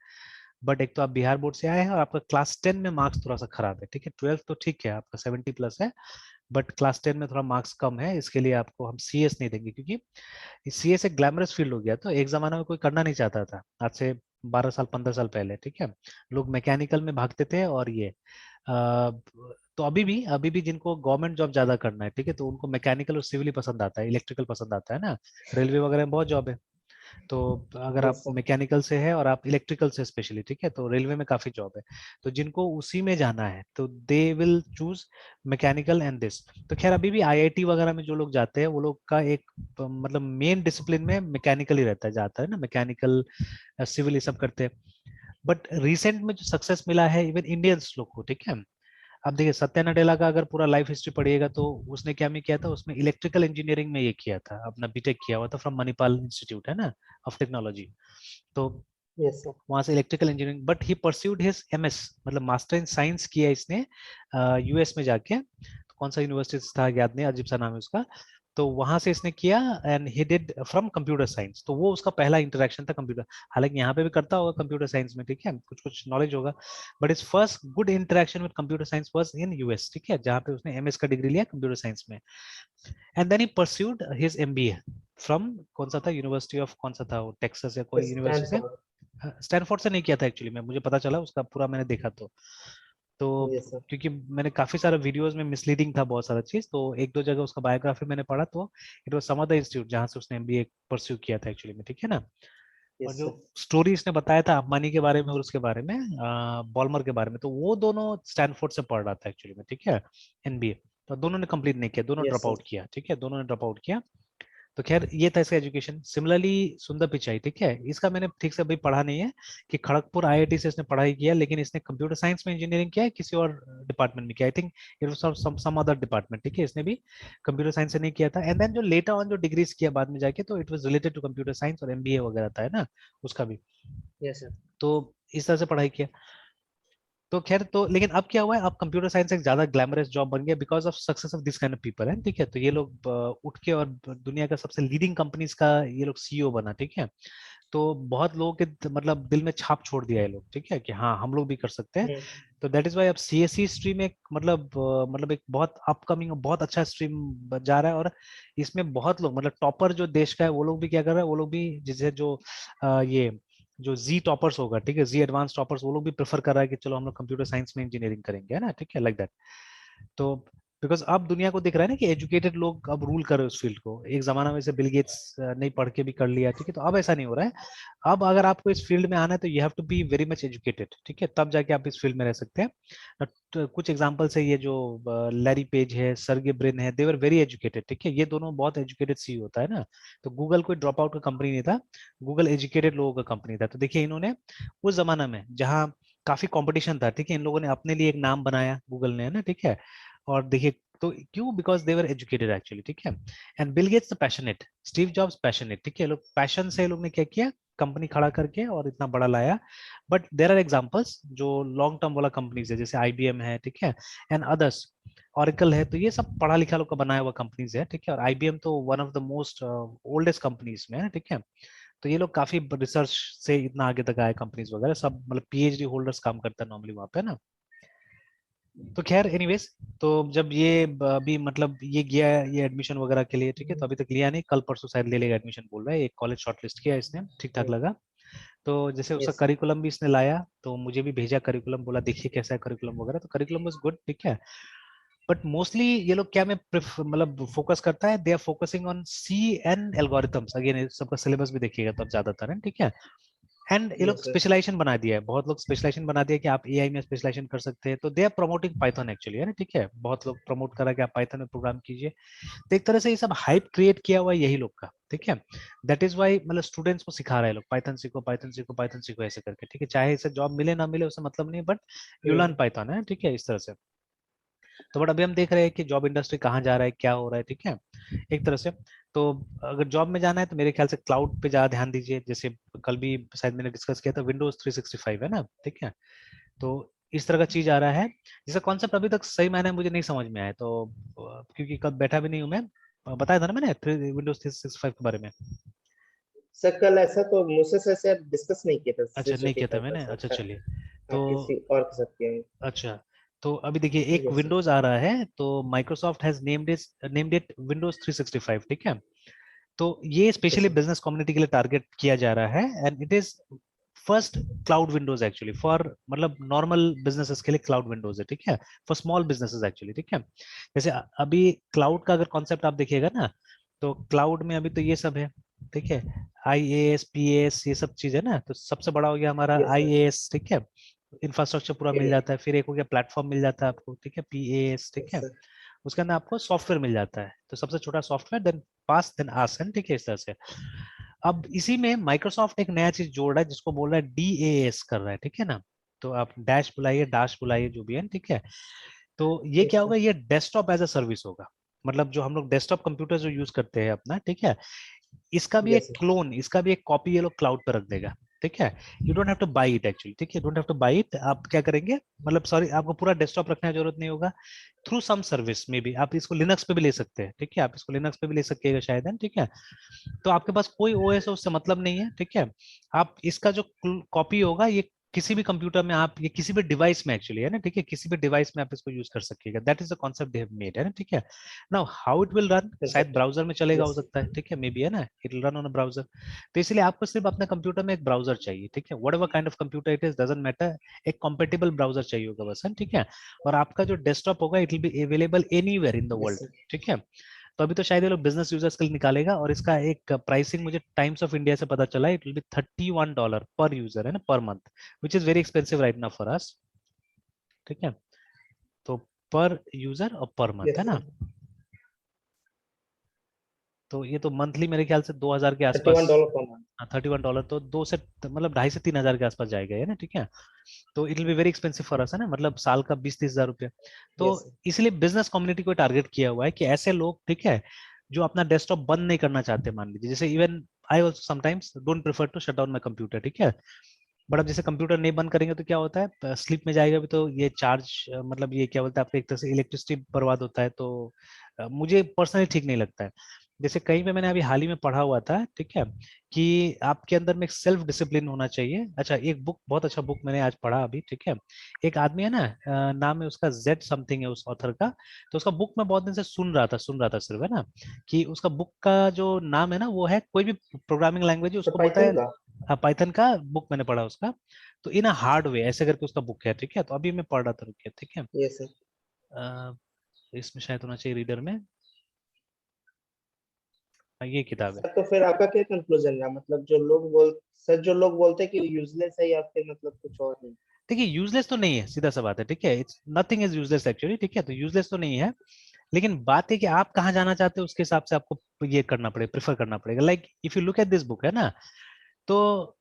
बट एक तो आप बिहार बोर्ड से आए हैं और आपका क्लास 10 में मार्क्स थोड़ा सा खराब है, ठीक है। 12 तो ठीक है, आपका 70 प्लस है, बट क्लास 10 में थोड़ा मार्क्स कम है, इसके लिए आपको हम सीएस नहीं देंगे, क्योंकि सीएस एक ग्लैमरस फील्ड हो गया। तो एक जमाना में कोई करना नहीं चाहता था, आज से 12 साल 15 साल पहले, ठीक है। लोग मैकेनिकल में भागते थे और ये तो अभी भी जिनको गवर्नमेंट जॉब ज्यादा करना है, ठीक है, तो उनको मैकेनिकल और सिविल ही पसंद आता है, इलेक्ट्रिकल पसंद आता है ना। रेलवे वगैरह में बहुत जॉब है। तो अगर आप यस सर। मैकेनिकल से है और आप इलेक्ट्रिकल से स्पेशली, ठीक है, तो रेलवे में काफी जॉब है। तो जिनको उसी में जाना है तो they will choose mechanical and this. तो खैर अभी भी आईआईटी वगैरह में जो लोग जाते हैं वो लोग का एक मतलब मेन डिसिप्लिन में मैकेनिकल ही रहता है, जाता है ना, मैकेनिकल सिविल ये सब करते हैं। बट रिसेंट में जो सक्सेस मिला है इवन इंडियंस लोग को, ठीक है। अब देखिए सत्या नडेला का अगर पूरा लाइफ हिस्ट्री पढ़िएगा तो उसने क्या में किया था, उसमें इलेक्ट्रिकल इंजीनियरिंग में ये किया था, अपना बीटेक किया हुआ था फ्रॉम मणिपाल इंस्टीट्यूट, है ना, ऑफ टेक्नोलॉजी। तो यस सर। वहां से electrical engineering, but he pursued his MS, मतलब मास्टर इन साइंस किया इसने यूएस में जाके। तो कौन सा यूनिवर्सिटी था याद नहीं, अजीब सा नाम है उसका। तो वहां से इसने किया and he did from computer science. तो वो उसका पहला इंटरेक्शन था कंप्यूटर, हालांकि यहाँ पे भी करता होगा कंप्यूटर साइंस में, ठीक है, कुछ कुछ नॉलेज होगा। But is first good interaction with computer science was in US, ठीक है, जहाँ पे उसने एमएस का डिग्री लिया कंप्यूटर साइंस में। And then he pursued his MBA from कौन सा था, यूनिवर्सिटी ऑफ कौन सा था वो, टेक्सास या कोई यूनिवर्सिटी से। स्टैनफोर्ड। स्टैनफोर्ड से नहीं किया था एक्चुअली में, मुझे पता चला उसका पूरा मैंने देखा तो यस सर। क्योंकि मैंने काफी सारा वीडियोस में मिसलीडिंग था बहुत सारा चीज, तो एक दो जगह उसका बायोग्राफी मैंने पढ़ा, तो it was some other institute जहां से उसने एमबीए परस्यू किया था एक्चुअली में, ठीक है ना। और यस जो सर। स्टोरी इसने बताया था अंबानी के बारे में और उसके बारे में बॉलमर के बारे में, तो वो दोनों स्टैनफोर्ड से पढ़ रहा था एक्चुअली में, ठीक है, एनबीए। तो दोनों ने कंप्लीट नहीं किया, दोनों यस ड्रॉप सर। आउट किया, ठीक है, दोनों ने ड्रॉप आउट किया। तो खैर ये था इसका एजुकेशन। सिमिलरली सुंदर पिचाई, ठीक है, इसका मैंने ठीक से अभी पढ़ा नहीं है कि खड़गपुर आईआईटी से इसने पढ़ाई किया, लेकिन इसने कंप्यूटर साइंस में इंजीनियरिंग किया है किसी और डिपार्टमेंट में किया, I think it was some other department, ठीक है, इसने भी कंप्यूटर साइंस से नहीं किया था। एंड देन जो लेटर ऑन जो डिग्रीज किया बाद में जाके, तो it was related to computer science और एमबीए वगैरह था, है ना, उसका भी। Yes sir. तो इस तरह से पढ़ाई किया। तो खैर तो लेकिन अब क्या हुआ है, अब कंप्यूटर साइंस एक ज्यादा ग्लैमरस जॉब बन गया because of success of this kind of people है, ठीक है। तो ये लोग उठ के और दुनिया का सबसे लीडिंग कंपनीज का ये लोग सीईओ बना, ठीक है। तो बहुत लोगों के मतलब दिल में छाप छोड़ दिया है लोग, ठीक है, कि हाँ हम लोग भी कर सकते हैं। तो दैट इज वाई अब सीएससी स्ट्रीम एक मतलब एक बहुत अपकमिंग बहुत अच्छा स्ट्रीम जा रहा है। और इसमें बहुत लोग मतलब टॉपर जो देश का है वो लोग भी क्या कर रहा है, वो लोग भी जिसे जो ये जो जी टॉपर्स होगा, ठीक है, जी एडवांस टॉपर्स, वो लोग भी प्रेफर कर रहा है कि चलो हम लोग कंप्यूटर साइंस में इंजीनियरिंग करेंगे, है ना, ठीक है, लाइक दैट। तो बिकॉज अब दुनिया को दिख रहा है ना कि एजुकेटेड लोग अब रूल कर रहे हैं उस फील्ड को। एक जमाना में से बिल गेट्स नहीं पढ़ के भी कर लिया, ठीक है, तो अब ऐसा नहीं हो रहा है। अब अगर आपको इस फील्ड में आना है तो you have to be very much educated, ठीक है, तब जाके आप इस फील्ड में रह सकते हैं। तो कुछ एग्जांपल्स है, ये जो लैरी पेज है, सर्गे ब्रिन है, दे वर वेरी एजुकेटेड, ठीक है, ये दोनों बहुत एजुकेटेड सी होता है ना। तो गूगल कोई ड्रॉप आउट का कंपनी नहीं था, गूगल एजुकेटेड लोगों का कंपनी था। तो देखिए इन्होंने उस जमाना में जहाँ काफी कंपटीशन था, ठीक है, इन लोगों ने अपने लिए एक नाम बनाया गूगल ने, है ना, ठीक है। और देखिए तो क्यों, because they were educated actually, ठीक है। And Bill Gates passionate, Steve jobs passionate, ठीक है, लोग पैशन से लोग ने क्या किया, कंपनी खड़ा करके और इतना बड़ा लाया। बट देर आर एग्जांपल्स जो लॉन्ग टर्म वाला कंपनीज है, जैसे आईबीएम है, ठीक है, एंड अदर्स, ऑरेकल है, तो ये सब पढ़ा लिखा लोग का बनाया हुआ कंपनीज है, ठीक है। और आईबीएम तो one of the most oldest companies में है, ठीक है। तो ये लोग काफी रिसर्च से इतना आगे तक आए, कंपनीज वगैरह सब मतलब पीएचडी होल्डर्स काम करता है नॉर्मली वहां पे ना। तो खैर एनीवेज, तो जब ये अभी मतलब ये गया ये एडमिशन वगैरह के लिए, ठीक है, तो अभी तक लिया नहीं, कल परसों शायद ले लेगा एडमिशन बोल रहा है। एक कॉलेज शॉर्टलिस्ट किया इसने, ठीक ठाक लगा। तो जैसे उसका यस सर। करिकुलम भी इसने लाया, तो मुझे भी भेजा करिकुलम, बोला देखिए कैसा है करिकुलम वगैरह। तो करिकुलम वाज गुड, ठीक है। बट मोस्टली ये लोग क्या में मतलब फोकस करता है, they are focusing on C and algorithms, again सबका सिलेबस भी देखिएगा तो अब ज्यादातर है, ठीक है। एंड ये लोग यस सर। स्पेशलाइजेशन बना दिया है, बहुत लोग स्पेशलाइजेशन बना दिया कि आप एआई में स्पेशलाइजेशन कर सकते हैं। तो they are promoting Python actually, है ना, ठीक है, बहुत लोग प्रमोट कर रहा है कि आप पाइथन में प्रोग्राम कीजिए। तो एक तरह से ये सब हाइप क्रिएट किया हुआ है यही लोग का, ठीक है। दैट इज वाई मतलब स्टूडेंट्स को सिखा रहे हैं लोग, पाइथन सीखो पाइथन सीखो पाइथन सीखो ऐसे करके, ठीक है, चाहे इसे जॉब मिले ना मिले उससे मतलब नहीं, बट यू लर्न पाइथन, है, ठीक है, इस तरह से। तो बट अभी हम देख रहे हैं कि जॉब इंडस्ट्री कहाँ जा रहा है, क्या हो रहा है, ठीक है, एक तरह से। तो अगर जॉब में जाना है तो मेरे ख्याल से क्लाउड पे ज्यादा ध्यान दीजिए, जैसे कल भी शायद मैंने डिस्कस किया था विंडोज 365, है ना, ठीक है। तो इस तरह का चीज आ रहा है जिसका कॉन्सेप्ट अभी तक सही मायने में मुझे नहीं समझ में आया। तो क्योंकि कब बैठा भी नहीं हूँ मैं, बताया था ना मैंने विंडोज 365 के बारे में। सर कल ऐसा तो मुझसे सर से डिस्कस नहीं किया था अच्छा नहीं किया था 365 का मैंने, सर। अच्छा चलिए। हाँ, तो किसी और के साथ किया है। अच्छा, तो अभी देखिए एक यस सर। विंडोज आ रहा है, तो Microsoft has named it Windows 365, ठीक है। तो ये yes specially sir. Business community के लिए टारगेट किया जा रहा है, and it is first cloud Windows actually for, मतलब नॉर्मल बिजनेसेस के लिए क्लाउड विंडोज है, ठीक है, फॉर स्मॉल बिजनेसेस एक्चुअली, ठीक है। जैसे अभी क्लाउड का अगर कॉन्सेप्ट आप देखिएगा ना, तो क्लाउड में अभी तो ये सब है, ठीक है, IaaS PaaS ये सब चीज है ना, तो सबसे बड़ा हो गया हमारा यस सर। IaaS, ठीक है, इंफ्रास्ट्रक्चर पूरा मिल जाता है, फिर एक हो गया प्लेटफॉर्म मिल जाता है आपको, ठीक है, PaaS, ठीक यस है, सर। उसके अंदर आपको सॉफ्टवेयर मिल जाता है, तो सबसे छोटा सॉफ्टवेयर, देन पास देन आसन, ठीक है, इस तरह से। अब इसी में माइक्रोसॉफ्ट एक नया चीज जोड़ रहा है जिसको बोल रहा है DaaS कर रहा है, ठीक है ना। तो आप डैश बुलाइए, डैश बुलाइए, जो भी है, ठीक है। तो ये क्या यस सर। होगा, ये डेस्कटॉप एज अ सर्विस होगा, मतलब जो हम लोग डेस्कटॉप कंप्यूटर जो यूज करते हैं अपना, ठीक है, इसका भी यस एक सर। क्लोन, इसका भी एक कॉपी ये लोग क्लाउड पर रख देगा, ठीक है। You don't have two by it actually, ठीक है, don't have two by it. आप क्या करेंगे, मतलब सॉरी, आपको पूरा डेस्कटॉप रखने की जरूरत नहीं होगा, थ्रू सम सर्विस में भी आप इसको लिनक्स पे भी ले सकते हैं, ठीक है, आप इसको लिनक्स पे भी ले सकेगा शायद, ठीक है। तो आपके पास कोई ओएस है उससे मतलब नहीं है, ठीक है। आप इसका जो कॉपी होगा, ये किसी भी कंप्यूटर में, आप ये किसी भी डिवाइस में एक्चुअली है ना, ठीक है, किसी भी डिवाइस में आप इसको यूज कर सकिएगा, that is the concept they have made, है ना, ठीक है। Now how it will run, yes शायद सर। ब्राउजर में चलेगा, हो यस। सकता है, ठीक है, मे बी, है ना, it will run on a browser. तो इसलिए आपको सिर्फ अपने कंप्यूटर में एक ब्राउजर चाहिए, ठीक है, whatever kind of computer it is, doesn't matter, एक कॉम्पेटिबल ब्राउजर चाहिए होगा बस, है, ठीक है। और आपका जो डेस्कटॉप होगा, it will be available anywhere in the yes world, sir. ठीक है। तो अभी तो शायद ये लोग बिजनेस यूजर्स के लिए निकालेगा, और इसका एक प्राइसिंग मुझे टाइम्स ऑफ इंडिया से पता चला, इट विल बी $31 पर यूजर, है ना, per month, which is very expensive right now for us, ठीक है। तो पर यूजर और पर मंथ, है यस ना। सर। तो ये तो मंथली मेरे ख्याल से 2000 के आसपास, $31 पर मंथ। $31, तो दो से मतलब 2.5 से 3 हजार के आसपास जाएगा, है ना, ठीक है। तो it will be very expensive for us, है ना, मतलब साल का 20-30 हजार रुपया। तो यस सर। इसलिए बिजनेस कम्युनिटी को टारगेट किया हुआ है कि ऐसे लोग, ठीक है, जो अपना डेस्कटॉप बंद नहीं करना चाहते, मान लीजिए, जैसे even I also sometimes don't prefer to shut down my computer, ठीक है। बट अब जैसे कंप्यूटर नहीं बंद करेंगे तो क्या होता है, स्लीप में जाएगा भी तो ये चार्ज, मतलब ये क्या बोलते हैं, आपके एक तरह से इलेक्ट्रिसिटी बर्बाद होता है, तो मुझे पर्सनली ठीक नहीं लगता है। जैसे कहीं पे मैंने अभी हाल ही में पढ़ा हुआ था, ठीक है, कि आपके अंदर में एक सेल्फ डिसिप्लिन होना चाहिए। अच्छा, एक बुक, बहुत अच्छा बुक मैंने आज पढ़ा अभी, ठीक है, एक आदमी है ना, नाम है उसका जेड समथिंग है उस ऑथर का। तो उसका बुक मैं बहुत दिन से सुन रहा था सिर्फ, है ना, कि उसका बुक का जो नाम है ना, वो है, कोई भी प्रोग्रामिंग लैंग्वेज है तो उसको बोलता पाइथन है, का। पाइथन का बुक मैंने पढ़ा उसका। तो इन हार्ड वे ऐसे करके उसका बुक है, ठीक है, तो अभी मैं पढ़ रहा था, रुकिए, ठीक है। Yes sir. अ, इसमें शायद होना चाहिए रीडर में, ये किताब है। सर तो फिर आपका क्या कंक्लूजन रहा, मतलब जो लोग बोल सर जो लोग बोलते हैं कि यूजलेस है, या फिर मतलब कुछ और नहीं। देखिए यूजलेस तो नहीं है, सीधा सा बात है, ठीक है, it's nothing is useless actually, ठीक है, तो यूजलेस तो नहीं है। लेकिन बात है कि आप कहाँ जाना चाहते हो, उसके हिसाब से आपको ये करना पड़ेगा, प्रेफर करना पड़ेगा। Like if you look at this book, है ना, तो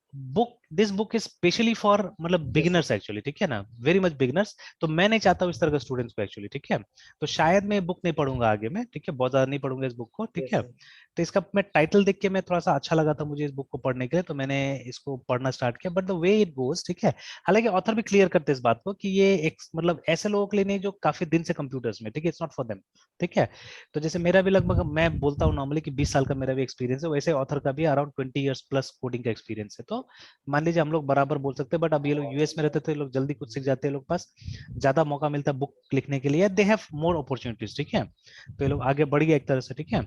this book is specially for, मतलब यस सर। बिगिनर्स एक्चुअली, ठीक है ना, वेरी मच बिगिनर्स। तो मैं नहीं चाहता हूँ इस तरह के स्टूडेंट्स को एक्चुअली, ठीक है। तो शायद मैं बुक नहीं पढ़ूंगा आगे में, ठीक है, बहुत ज्यादा नहीं पढ़ूंगा इस बुक को, ठीक यस है। सर। तो इसका मैं टाइटल देख के मैं थोड़ा सा अच्छा लगा था मुझे इस बुक को पढ़ने के लिए, तो मैंने इसको पढ़ना स्टार्ट किया, but the way it goes, ठीक है। हालांकि ऑथर भी क्लियर करते हैं इस बात को कि ये एक, मतलब ऐसे लोगों के लिए नहीं जो काफी दिन से कंप्यूटर्स में, ठीक है, इट्स नॉट फॉर देम, ठीक है। तो जैसे मेरा भी लगभग, मैं बोलता हूँ नॉर्मली कि 20 साल का मेरा भी एक्सपीरियंस है, वैसे ऑथर का भी अराउंड 20 ईयर्स प्लस कोडिंग का एक्सपीरियंस है। तो मान लीजिए हम लोग बराबर बोल सकते हैं, बट अब ये लोग यूएस में रहते थे, लोग जल्दी कुछ सीख जाते हैं, लोग पास ज्यादा मौका मिलता है बुक लिखने के लिए, दे हैव मोर अपॉर्चुनिटीज, ठीक है। तो ये लोग आगे बढ़ गए एक तरह से, ठीक है।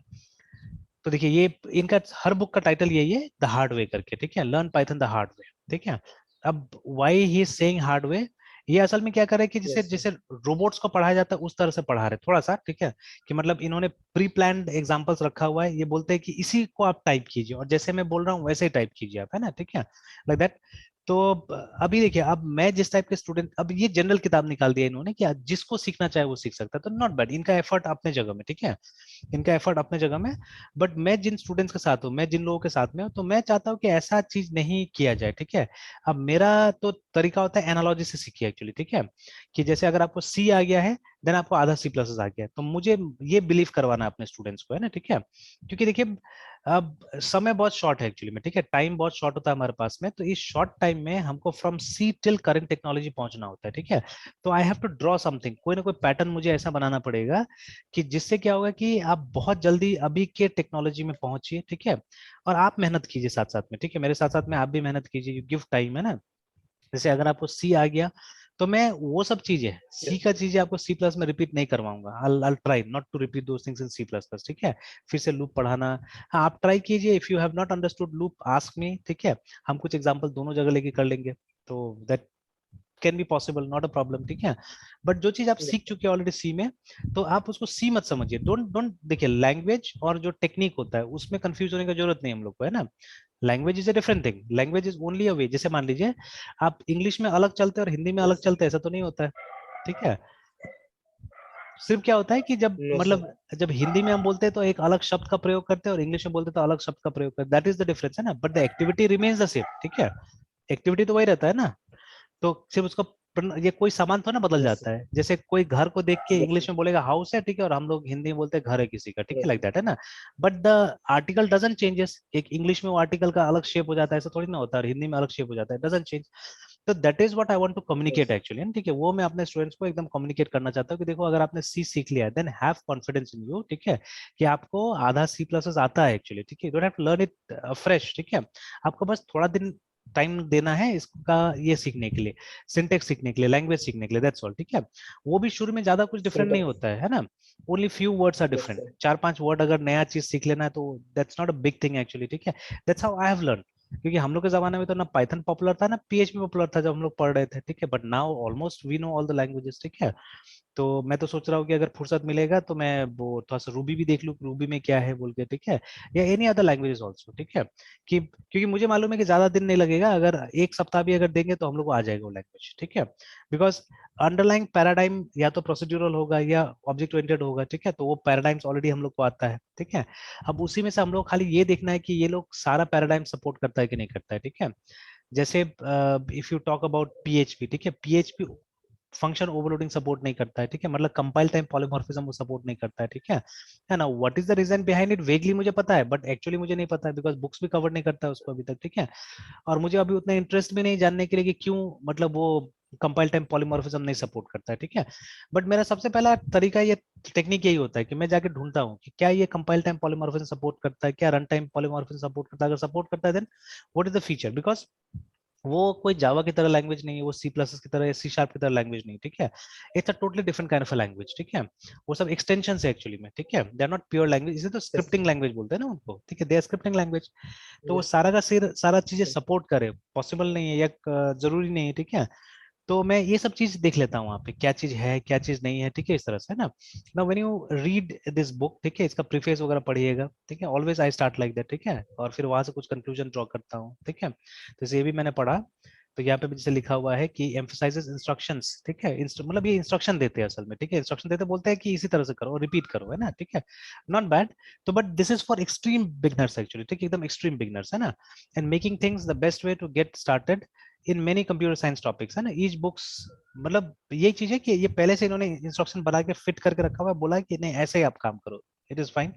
तो देखिए ये इनका हर बुक का टाइटल यही है, द हार्ड वे करके, ठीक है, learn Python the hard way, ठीक है। अब why he is saying hard way, ये असल में क्या कर रहे हैं कि जैसे यस सर। जैसे रोबोट्स को पढ़ाया जाता है उस तरह से पढ़ा रहे थोड़ा सा, ठीक है। कि मतलब इन्होंने प्री प्लान्ड एग्जांपल्स रखा हुआ है, ये बोलते हैं कि इसी को आप टाइप कीजिए, और जैसे मैं बोल रहा हूँ वैसे ही टाइप कीजिए आप, है ना, ठीक है, लाइक दैट। तो अभी देखिए, अब मैं जिस टाइप के स्टूडेंट, अब ये जनरल किताब निकाल दिया इन्होंने कि जिसको सीखना चाहे वो सीख सकता है, तो नॉट बैड, इनका एफर्ट अपने जगह में, ठीक है, इनका एफर्ट अपने जगह में। बट मैं जिन स्टूडेंट्स के साथ हूँ, मैं जिन लोगों के साथ में हूँ, तो मैं चाहता हूँ कि ऐसा चीज नहीं किया जाए, ठीक है। अब मेरा तो तरीका होता है एनालॉजी से सीखिए एक्चुअली, ठीक है, कि जैसे अगर आपको सी आ गया है, देन आपको आधा सी प्लस आ गया। तो मुझे ये बिलीव करवाना है अपने स्टूडेंट्स को, है ना, ठीक है, क्योंकि देखिए अब समय बहुत शॉर्ट है एक्चुअली में, ठीक है, टाइम बहुत शॉर्ट होता है हमारे पास में, तो इस शॉर्ट टाइम में हमको from C till current technology पहुंचना होता है, ठीक है। तो I have to draw something, कोई ना कोई पैटर्न मुझे ऐसा बनाना पड़ेगा कि जिससे क्या होगा कि आप बहुत जल्दी अभी के टेक्नोलॉजी में पहुंचिए, ठीक है, और आप मेहनत कीजिए साथ साथ में, ठीक है, मेरे साथ साथ में आप भी मेहनत कीजिए, यू गिव टाइम, है ना। जैसे अगर आपको सी आ गया तो मैं वो सब चीजें सी Yes. का चीजें आपको सी प्लस में रिपीट नहीं करवाऊंगा, I'll try not to repeat those things in C++, ठीक है। फिर से लूप पढ़ाना, हाँ आप ट्राई कीजिए, if you have not understood loop ask me, ठीक है, हम कुछ एग्जांपल दोनों जगह लेके कर लेंगे, तो that can be possible, not a problem, ठीक है। बट जो चीज आप Yeah. सीख चुके हैं ऑलरेडी सी में, तो आप उसको सी मत समझिए, डोंट डोंट देखिए, लैंग्वेज और जो टेक्निक होता है उसमें कंफ्यूज होने की जरूरत नहीं हम लोग को, है ना। Language is a different thing, language is only a way, जैसे मान लीजिए आप इंग्लिश में अलग चलते हैं और हिंदी में अलग Yes. चलते हैं, ऐसा तो नहीं होता है, ठीक है। सिर्फ क्या होता है कि जब No, sir. मतलब जब हिंदी में हम बोलते हैं तो एक अलग शब्द का प्रयोग करते हैं और इंग्लिश में बोलते हैं तो अलग शब्द का प्रयोग करते हैं, दैट इज द डिफरेंस, है ना, but the activity remains the same, ठीक है, एक्टिविटी तो वही रहता है ना। तो सिर्फ उसका ये कोई सामान तो ना बदल Yes, sir. जाता है, जैसे कोई घर को देख के Yes, sir. इंग्लिश में बोलेगा हाउस है, ठीक है, और हम लोग हिंदी में बोलते हैं घर है किसी का, ठीक है, Yes, लाइक sir. दैट, है ना। But the article doesn't changes, एक इंग्लिश में वो आर्टिकल का अलग शेप हो जाता है, ऐसा थोड़ी ना होता है, और हिंदी में अलग शेप हो जाता है, डजंट चेंज। तो that is what I want to Yes, communicate sir. Actually, ठीक है, वो मैं अपने स्टूडेंट्स को एकदम कम्युनिकेट करना चाहता हूँ कि देखो अगर आपने सी सीख लिया है then have confidence in you, ठीक है, कि आपको आधा सी प्लस आता है एक्चुअली, ठीक है, don't have to learn it fresh, ठीक है, आपको बस थोड़ा दिन टाइम देना है इसका ये सीखने के लिए, सिंटेक्स सीखने के लिए, लैंग्वेज सीखने के लिए, दैट्स ऑल, ठीक है। वो भी शुरू में ज्यादा कुछ डिफरेंट नहीं Syntax. होता है ना, only few words are Yes, different, sir. 4-5 word अगर नया चीज सीख लेना है तो that's not a big thing actually, ठीक है, that's how I have learn. क्योंकि हम लोग के जमाने में तो ना पाइथन पॉपुलर था ना पीएचपी पॉपुलर था जब हम लोग पढ़ रहे थे, ठीक है, but now almost we know all the languages, ठीक है। तो मैं तो सोच रहा हूँ कि अगर फुर्सत मिलेगा तो मैं वो थोड़ा सा रूबी भी देख लूँ, रूबी में क्या है बोल के, ठीक है, या एनी अदर लैंग्वेजेस ऑल्सो, ठीक है, कि क्योंकि मुझे मालूम है कि ज्यादा दिन नहीं लगेगा, अगर एक सप्ताह भी अगर देंगे तो हम लोग को आ जाएगा वो लैंग्वेज, ठीक है, बिकॉज अंडरलाइंग पैराडाइम या तो प्रोसीड्यूरल होगा या ऑब्जेक्ट ओरिएंटेड होगा, ठीक है, तो वो पैराडाइम्स ऑलरेडी हम लोग को आता है, ठीक है। अब उसी में से हम लोग खाली ये देखना है कि ये लोग सारा पैराडाइम सपोर्ट करता है कि नहीं करता है, ठीक है। जैसे if you talk about PHP, ठीक है, पीएचपी फंक्शन ओवरलोडिंग सपोर्ट नहीं करता है, ठीक है, मतलब कंपाइल टाइम पॉलीमॉर्फिज्म वो सपोर्ट नहीं करता है, ठीक है ना। What is the reason behind it, vaguely मुझे पता है बट एक्चुअली मुझे नहीं पता है, बिकॉज बुक्स भी कवर नहीं करता है उसको अभी तक, ठीक है, और मुझे अभी उतना इंटरेस्ट भी नहीं जानने के लिए कि क्यों, मतलब वो कंपाइल टाइम पॉलीमॉर्फिज्म नहीं सपोर्ट करता है, ठीक है। बट मेरा सबसे पहला तरीका ये टेक्निक यही होता है कि मैं जाके ढूंढता हूँ कि क्या ये कंपाइल टाइम पॉलीमॉर्फिज्म सपोर्ट करता है, क्या रन टाइम पॉलीमॉर्फिज्म सपोर्ट करता है, अगर सपोर्ट करता है then what is the feature, because वो कोई जावा की तरह लैंग्वेज नहीं है, वो सी प्लस की तरह, सी शार्प की तरह लैंग्वेज नहीं, ठीक है, it's a totally different kind of language, ठीक है, वो सब एक्सटेंशन है एक्चुअली में, ठीक है, they are not pure language, इसे तो Yes, स्क्रिप्टिंग लैंग्वेज बोलते हैं ना उनको, ठीक है, दे आर स्क्रिप्टिंग लैंग्वेज। तो वो yes, सारा का सिर सारा चीजें yes, सपोर्ट करे पॉसिबल नहीं है या जरूरी नहीं है, ठीक है। तो मैं ये सब चीज देख लेता हूँ वहाँ पे क्या चीज है क्या चीज नहीं है, ठीक है, इस तरह से, है ना। Now when you read this book, ठीक है, इसका प्रीफेस वगैरह पढ़िएगा, ठीक है, always I start like that, ठीक है, और फिर वहां से कुछ कंक्लूजन ड्रॉ करता हूँ, ठीक है। तो ये भी मैंने पढ़ा, तो यहाँ पे भी जैसे लिखा हुआ है कि एम्फसाइजेस इंस्ट्रक्शंस, ठीक है, मतलब ये इंस्ट्रक्शन देते हैं असल में, ठीक है, इंस्ट्रक्शन देते बोलते हैं कि इसी तरह से करो, रिपीट करो, है ना, ठीक है, नॉट बैड। तो but this is for extreme beginners actually, ठीक है, एकदम एक्सट्रीम बिगनर्स, है ना, and making things the best way to get started in many computer science topics, है ना, ईच बुक्स, मतलब यही चीज है कि ये पहले से इन्होंने इंस्ट्रक्शन बना के फिट करके रखा हुआ है, बोला है कि नहीं ऐसे ही आप काम करो, इट इज फाइन,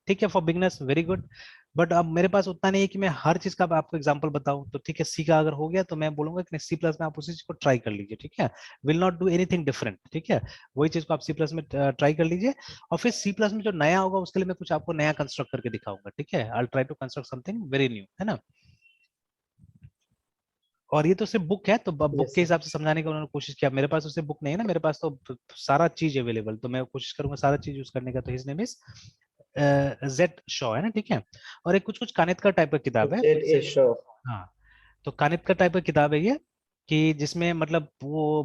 ठीक है, for beginners very good. But अब मेरे पास उतना नहीं है कि मैं हर चीज का आपको एग्जांपल बताऊं, तो ठीक है, सी का अगर हो गया तो मैं बोलूंगा कि सी प्लस में आप उसी चीज को ट्राई कर लीजिए, ठीक है, will not do anything different, ठीक है, वही चीज को आप सी प्लस में ट्राई कर लीजिए, और फिर सी प्लस में जो नया होगा उसके लिए मैं कुछ आपको नया कंस्ट्रक्ट करके दिखाऊंगा, ठीक है, I try to construct something very new, है ना। और ये तो सिर्फ बुक है, तो बुक yes, के sir. हिसाब से समझाने की उन्होंने कोशिश किया, मेरे पास उससे बुक नहीं है ना, मेरे पास तो सारा चीज अवेलेबल, तो मैं कोशिश करूंगा सारा चीज यूज करने का। तो his name is Z Shaw, है ना, ठीक है, और एक कुछ कुछ कानितकर टाइप का किताब है, तो जैसे Z.A. Shaw. हाँ, तो कानितकर टाइप का किताब है ये, कि जिसमें मतलब वो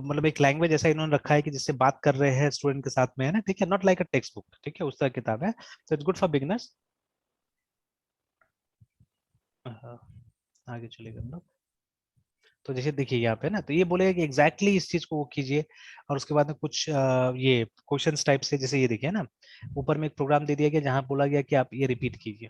मतलब एक लैंग्वेज ऐसा इन्होंने रखा है कि जिससे बात कर रहे हैं स्टूडेंट के साथ में, है ना, ठीक है, not like a text book, ठीक है, उस तरह की किताब है, तो इट्स गुड फॉर बिगनर्स। आगे चलेगा हम लोग। तो जैसे देखिए यहाँ पे ना, तो ये बोलेगा कि एग्जैक्टली exactly इस चीज को वो कीजिए, और उसके बाद में कुछ ये क्वेश्चंस टाइप से, जैसे ये देखिए ना, ऊपर में एक प्रोग्राम दे दिया गया जहां बोला गया कि आप ये रिपीट कीजिए,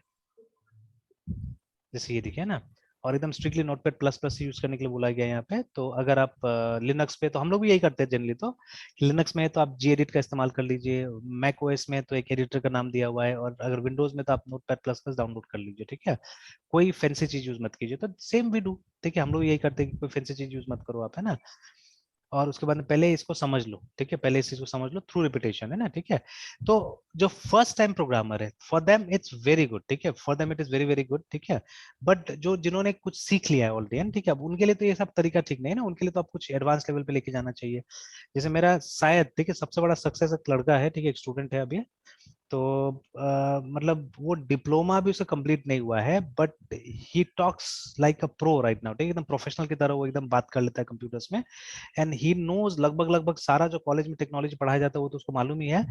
जैसे ये देखिए ना, और एकदम strictly notepad plus plus use करने के लिए बोला गया है यहाँ पे। तो अगर आप लिनक्स पे, तो हम लोग भी यही करते हैं जनरली, तो लिनक्स में तो आप जी एडिट का इस्तेमाल कर लीजिए, मैक ओएस में तो एक एडिटर का नाम दिया हुआ है, और अगर विंडोज में तो आप नोटपैड प्लस प्लस डाउनलोड कर लीजिए, ठीक है। कोई फैंसी चीज यूज मत कीजिए, तो सेम वी डू, ठीक है, हम लोग यही करते हैं कि कोई फैंसी चीज यूज मत करो आप, है ना। और उसके बाद में पहले इसको समझ लो, ठीक है, पहले इस चीज को समझ लो थ्रू रिपीटेशन, है ना, ठीक है। तो जो फर्स्ट टाइम प्रोग्रामर है, for them it's very good, ठीक है, for them it is very very good, ठीक है। बट जो जिन्होंने कुछ सीख लिया है ऑलरेडी, ठीक है, अब उनके लिए तो ये सब तरीका ठीक नहीं है ना, उनके लिए तो आप कुछ एडवांस लेवल पे लेके जाना चाहिए। जैसे मेरा शायद, ठीक है, सबसे बड़ा सक्सेस एक लड़का है, ठीक है, एक स्टूडेंट है अभी, तो मतलब वो डिप्लोमा भी उसे कंप्लीट नहीं हुआ है, but he talks like a pro right now, ठीक है, एकदम प्रोफेशनल की तरह वो एकदम बात कर लेता है कंप्यूटर्स में। एंड ही नोज लगभग लगभग सारा जो कॉलेज में टेक्नोलॉजी पढ़ाया जाता है वो तो उसको मालूम ही है,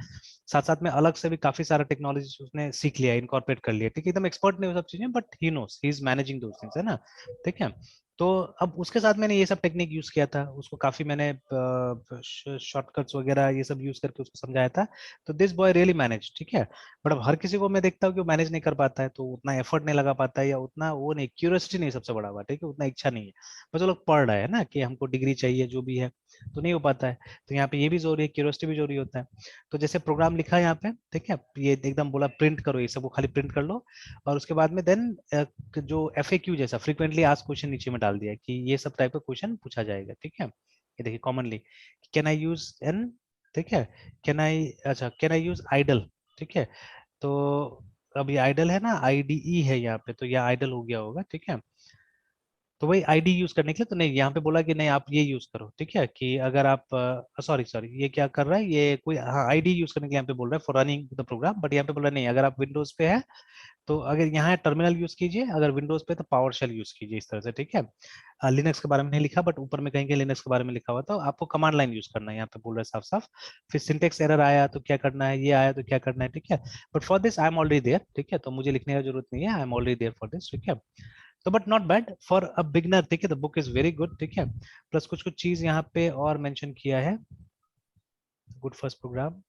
साथ साथ में अलग से भी काफी सारा टेक्नोलॉजी उसने सीख लिया, इनकॉर्पोरेट कर लिया, ठीक है, एकदम एक्सपर्ट नहीं वो सब चीजें, but he knows, he is managing those things, है ना, ठीक है। तो अब उसके साथ मैंने ये सब टेक्निक यूज किया था, उसको काफी मैंने शॉर्टकट्स वगैरह ये सब यूज करके उसको समझाया था। तो दिस बॉय रियली मैनेज, ठीक है। बट अब हर किसी को मैं देखता हूँ कि वो मैनेज नहीं कर पाता है, तो उतना एफर्ट नहीं लगा पाता है, या उतना वो नहीं, क्यूरियोसिटी नहीं सबसे बड़ा बात है कि उतना इच्छा नहीं है, बस वो लोग पढ़ रहे हैं ना कि हमको डिग्री चाहिए जो भी है, तो नहीं हो पाता है। तो यहाँ पे ये भी जरूरी है, क्यूरियोसिटी भी जरूरी होता है। तो जैसे प्रोग्राम लिखा है यहाँ पे, ठीक है, ये एकदम बोला प्रिंट करो, ये सब को खाली प्रिंट कर लो, और उसके बाद में देन जो FAQ जैसा फ्रीक्वेंटली आस्क्ड क्वेश्चन नीचे में डाल दिया कि ये सब टाइप का क्वेश्चन पूछा जाएगा, ठीक है। ये देखिए commonly, can I use N, ठीक है, कैन आई, अच्छा कैन आई यूज आइडल, ठीक है। तो अब ये आइडल है ना, IDE है यहाँ पे, तो यह आइडल हो गया होगा, ठीक है। तो वही आईडी यूज करने के लिए, तो नहीं यहाँ पे बोला कि नहीं आप ये यूज करो, ठीक है, कि अगर आप सॉरी सॉरी ये क्या कर रहा है, ये कोई, हाँ आईडी यूज करने के लिए यहाँ पे बोल रहा है for running the program, but यहाँ पे बोला नहीं, अगर आप विंडोज पे है तो अगर यहाँ टर्मिनल यूज कीजिए, अगर विंडोज पे तो पावर शेल यूज कीजिए, इस तरह से, ठीक है। लिनक्स के बारे में नहीं लिखा, बट ऊपर में कहीं लिनक्स के बारे में लिखा हुआ, तो आपको कमांड लाइन यूज करना है, यहाँ पे बोल रहे साफ साफ। फिर सिंटेक्स एरर आया तो क्या करना है, ये आया तो क्या करना है, ठीक है। But for this I am already there, ठीक है, तो मुझे लिखने का जरूरत नहीं है, I am already there for this, ठीक है। तो but not bad for a beginner, ठीक है, the book is very good, ठीक है। प्लस कुछ कुछ चीज यहाँ पे और मेंशन किया है, गुड फर्स्ट प्रोग्राम।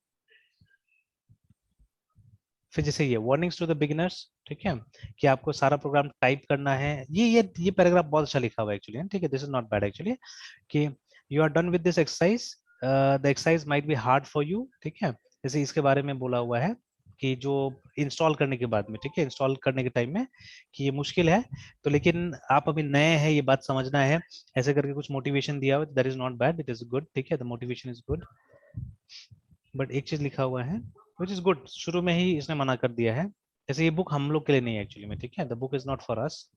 फिर जैसे ये वार्निंग्स टू द बिगिनर्स, ठीक है, कि आपको सारा प्रोग्राम टाइप करना है, ये पैराग्राफ बहुत अच्छा लिखा हुआ है एक्चुअली, ठीक है, this is not bad actually, कि you are done with this exercise, the exercise might be hard for you, ठीक है। जैसे इसके बारे में बोला हुआ है कि जो इंस्टॉल करने के बाद में, ठीक है, इंस्टॉल करने के टाइम में कि ये मुश्किल है, तो लेकिन आप अभी नए हैं, ये बात समझना है, ऐसे करके कुछ मोटिवेशन दिया हुआ, that is not bad, it is good, ठीक है, the motivation is good. But एक चीज लिखा हुआ है विच इज गुड, शुरू में ही इसने मना कर दिया है, जैसे ये बुक हम लोग के लिए नहीं है एक्चुअली में, ठीक है, the book is not for us,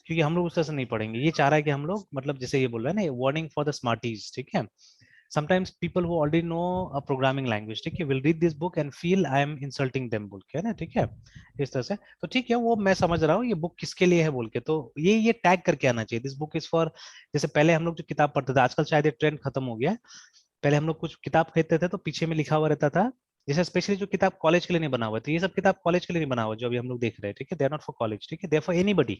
क्योंकि हम लोग उस तरह से नहीं पढ़ेंगे, ये चाह रहा है कि हम लोग, मतलब जैसे ये बोल रहा है ना, वार्निंग फॉर द स्मार्टीज, ठीक है। Sometimes people who already know a programming language, ठीक है, will read this book and feel I am insulting them बोल के, है ना, ठीक है, इस तरह से। तो ठीक है, वो मैं समझ रहा हूँ ये बुक किसके लिए है बोल के, तो ये टैग करके आना चाहिए, दिस बुक इज फॉर, जैसे पहले हम लोग जो किताब पढ़ते थे, आजकल शायद ये ट्रेंड खत्म हो गया है, पहले हम लोग कुछ किताब खरीदते थे तो पीछे में लिखा हुआ रहता था, जैसे स्पेशली जो किताब कॉलेज के लिए नहीं बना हुआ, तो ये सब किताब कॉलेज के लिए नहीं बना हुआ जो अभी हम लोग देख रहे हैं, ठीक है, they are not for college, ठीक है, दे आर फॉर एनीबडी।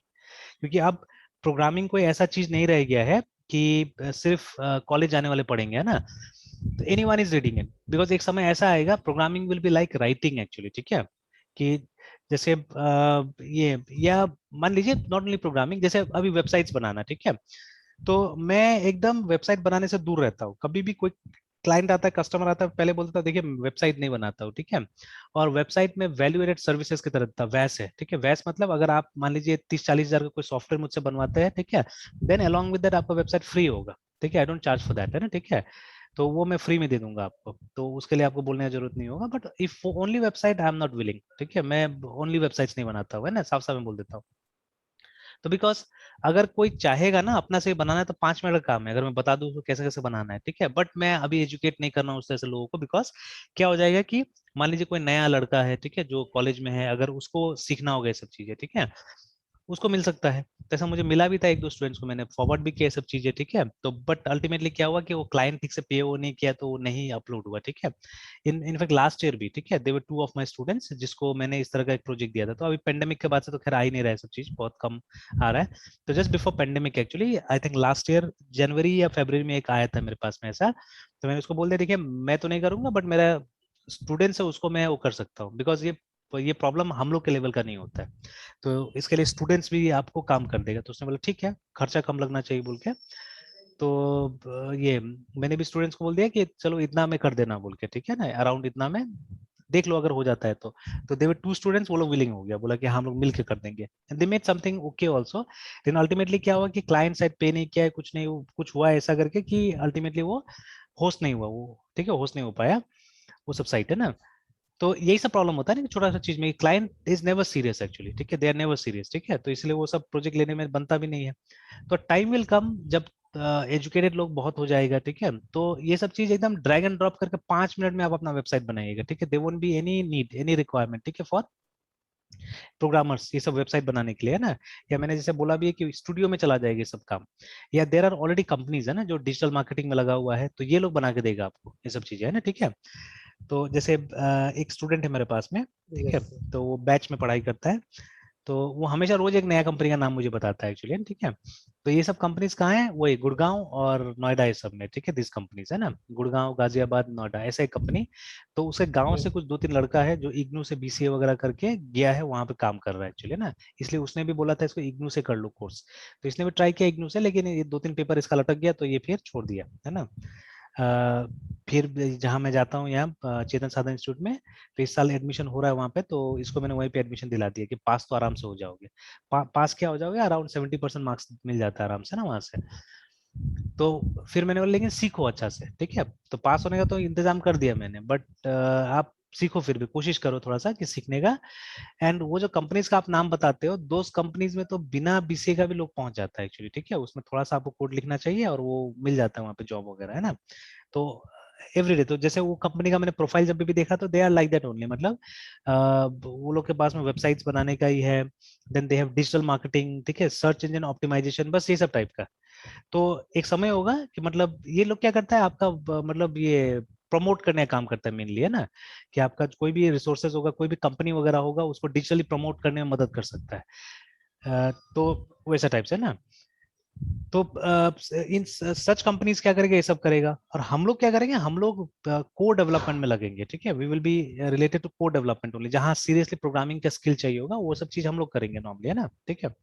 क्योंकि अब प्रोग्रामिंग कोई ऐसा चीज नहीं रह गया है कि सिर्फ कॉलेज जाने वाले पढ़ेंगे, है ना। तो any one is reading it, because एक समय ऐसा आएगा programming will be like writing actually, ठीक है, कि जैसे ये, या मान लीजिए नॉट ओनली प्रोग्रामिंग, जैसे अभी वेबसाइट्स बनाना, ठीक है, तो मैं एकदम वेबसाइट बनाने से दूर रहता हूँ, कभी भी कोई क्लाइंट आता है, कस्टमर आता है, पहले बोलता था देखिए वेबसाइट नहीं बनाता हूँ, ठीक है। और वेबसाइट में वैल्यू एडेड सर्विसेज की तरह था, वैस है, ठीक है, वैस मतलब अगर आप मान लीजिए 30-40 हजार का कोई सॉफ्टवेयर मुझसे बनवाते हैं, ठीक है, देन अलॉन्ग विद दैट आपका वेबसाइट फ्री होगा, ठीक है, I don't charge for that, है ना, ठीक है। तो वो मैं फ्री में दे दूंगा आपको, तो उसके लिए आपको बोलने की जरूरत नहीं होगा, but if only website I am not willing, ठीक है, मैं ओनली वेबसाइट्स नहीं बनाता हूँ, है ना, साफ साफ मैं बोल देता हूँ। तो बिकॉज अगर कोई चाहेगा ना अपना से बनाना है तो 5 मिनट का काम है, अगर मैं बता दूं तो कैसे कैसे बनाना है, ठीक है, बट मैं अभी एजुकेट नहीं करना उस तरह से लोगों को, बिकॉज क्या हो जाएगा कि मान लीजिए कोई नया लड़का है, ठीक है, जो कॉलेज में है, अगर उसको सीखना होगा ये सब चीजें, ठीक है, उसको मिल सकता है, तो ऐसा मुझे मिला भी था एक दो स्टूडेंट्स को, मैंने फॉरवर्ड भी किया ये सब चीजें, ठीक है, तो बट अल्टीमेटली क्या हुआ कि वो क्लाइंट ठीक से पे वो नहीं किया, तो वो नहीं अपलोड हुआ, ठीक है। इनफैक्ट लास्ट ईयर भी, ठीक है, दे वर 2 ऑफ माय स्टूडेंट्स जिसको मैंने इस तरह का एक प्रोजेक्ट दिया था, तो अभी पेंडेमिक के बाद से तो खैर आ ही नहीं रहा है सब चीज, बहुत कम आ रहा है। तो just before pandemic actually I think last year जनवरी या फरवरी में एक आया था मेरे पास में ऐसा, तो मैंने उसको बोल दिया देखिए मैं तो नहीं करूंगा, बट मेरा स्टूडेंट्स है उसको मैं वो कर सकता हूँ, बिकॉज ये ये प्रॉब्लम हम लोग के लेवल का नहीं होता है, तो इसके लिए स्टूडेंट्स भी आपको काम कर देगा। तो उसने बोला ठीक है, खर्चा कम लगना चाहिए बोल के, तो ये मैंने भी स्टूडेंट्स को बोल दिया कि चलो इतना में कर देना बोल के, ठीक है ना, अराउंड इतना में देख लो अगर हो जाता है तो दे वर 2 स्टूडेंट्स, वो लोग विलिंग हो गया, बोला कि हम लोग मिलके कर देंगे, and they made something okay also. लेकिन अल्टीमेटली क्या हुआ कि क्लाइंट साइड पे नहीं किया है, कुछ नहीं, कुछ हुआ ऐसा करके कि अल्टीमेटली वो होस्ट नहीं हुआ, वो ठीक है होस्ट नहीं हो पाया वो सब साइट है ना। तो यही सब प्रॉब्लम होता है ना, छोटा सा चीज में client is never serious actually, ठीक है, दे आर नेवर सीरियस, ठीक है, तो इसलिए वो सब प्रोजेक्ट लेने में बनता भी नहीं है। तो टाइम विल कम जब एजुकेटेड लोग बहुत हो जाएगा, ठीक है, तो ये सब चीज एकदम ड्रैग एंड ड्रॉप करके 5 मिनट में आप अपना वेबसाइट बनाइएगा, ठीक है, they won't be any need any requirement, ठीक है, फॉर प्रोग्रामर्स ये सब वेबसाइट बनाने के लिए, है ना। या मैंने जैसे बोला भी है कि स्टूडियो में चला जाएगा ये सब काम, या देर आर ऑलरेडी कंपनीज है ना जो डिजिटल मार्केटिंग में लगा हुआ है, तो ये लोग बना के देगा आपको ये सब चीजें, है ना, ठीक है। तो जैसे एक स्टूडेंट है मेरे पास में, ठीक है, यस सर। तो वो बैच में पढ़ाई करता है, तो वो हमेशा रोज एक नया कंपनी का नाम मुझे बताता है एक्चुअली, ठीक है। तो ये सब कंपनीज कहाँ है, वही गुड़गांव और नोएडा, ये सब में, ठीक है, दिस कंपनीज है ना, गुड़गांव, गाजियाबाद, नोएडा, ऐसा एक कंपनी। तो उसके गांव से कुछ 2-3 लड़का है जो इग्नू से बीसीए वगैरह करके गया है, वहां पे काम कर रहा है एक्चुअली ना। इसलिए उसने भी बोला था इसको इग्नू से कर लो कोर्स, तो इसने भी ट्राई किया इग्नू से, लेकिन ये 2-3 पेपर इसका लटक गया, तो ये फिर छोड़ दिया, है ना। अ, फिर जहाँ मैं जाता हूँ यहाँ चेतन साधन इंस्टीट्यूट में, तो इस साल एडमिशन हो रहा है वहाँ पे, तो इसको मैंने वहीं पे एडमिशन दिला दिया कि पास तो आराम से हो जाओगे। पास क्या हो जाओगे, अराउंड 70% मार्क्स मिल जाता है आराम से ना वहाँ से। तो फिर मैंने बोला लेकिन सीखो अच्छा से, ठीक है, तो पास होने का तो इंतजाम कर दिया मैंने, बट आप सीखो, फिर भी कोशिश करो थोड़ा सा कि सीखने का। एंड वो जो कंपनीज का आप नाम बताते हो, दो कंपनीज में तो बिना बीसीए का भी लोग पहुंच जाता है एक्चुअली, ठीक है, उसमें थोड़ा सा आपको कोड लिखना चाहिए और वो मिल जाता है वहाँ पे जॉब वगैरह, है ना। तो एवरीडे, तो जैसे वो कंपनी का मैंने प्रोफाइल जब भी देखा तो they are like that only, मतलब वो लोग के पास में वेबसाइट्स बनाने का ही है, then they have digital marketing, ठीक है, सर्च इंजन ऑप्टिमाइजेशन, बस ये सब टाइप का। तो एक समय होगा कि मतलब ये लोग क्या करता है आपका मतलब ये प्रमोट करने का काम करता है मेनली, है ना, कि आपका कोई भी रिसोर्सेज होगा, कोई भी कंपनी वगैरह होगा, उसको डिजिटली प्रमोट करने में मदद कर सकता है। तो वैसा टाइप से ना। तो इन सच कंपनीज क्या करेगा, ये सब करेगा, और हम लोग क्या करेंगे, हम लोग कोड डेवलपमेंट में लगेंगे, ठीक है, we will be related to code development only, जहाँ सीरियसली प्रोग्रामिंग का स्किल चाहिए होगा वो सब चीज हम लोग करेंगे नॉर्मली, है ना, ठीक है।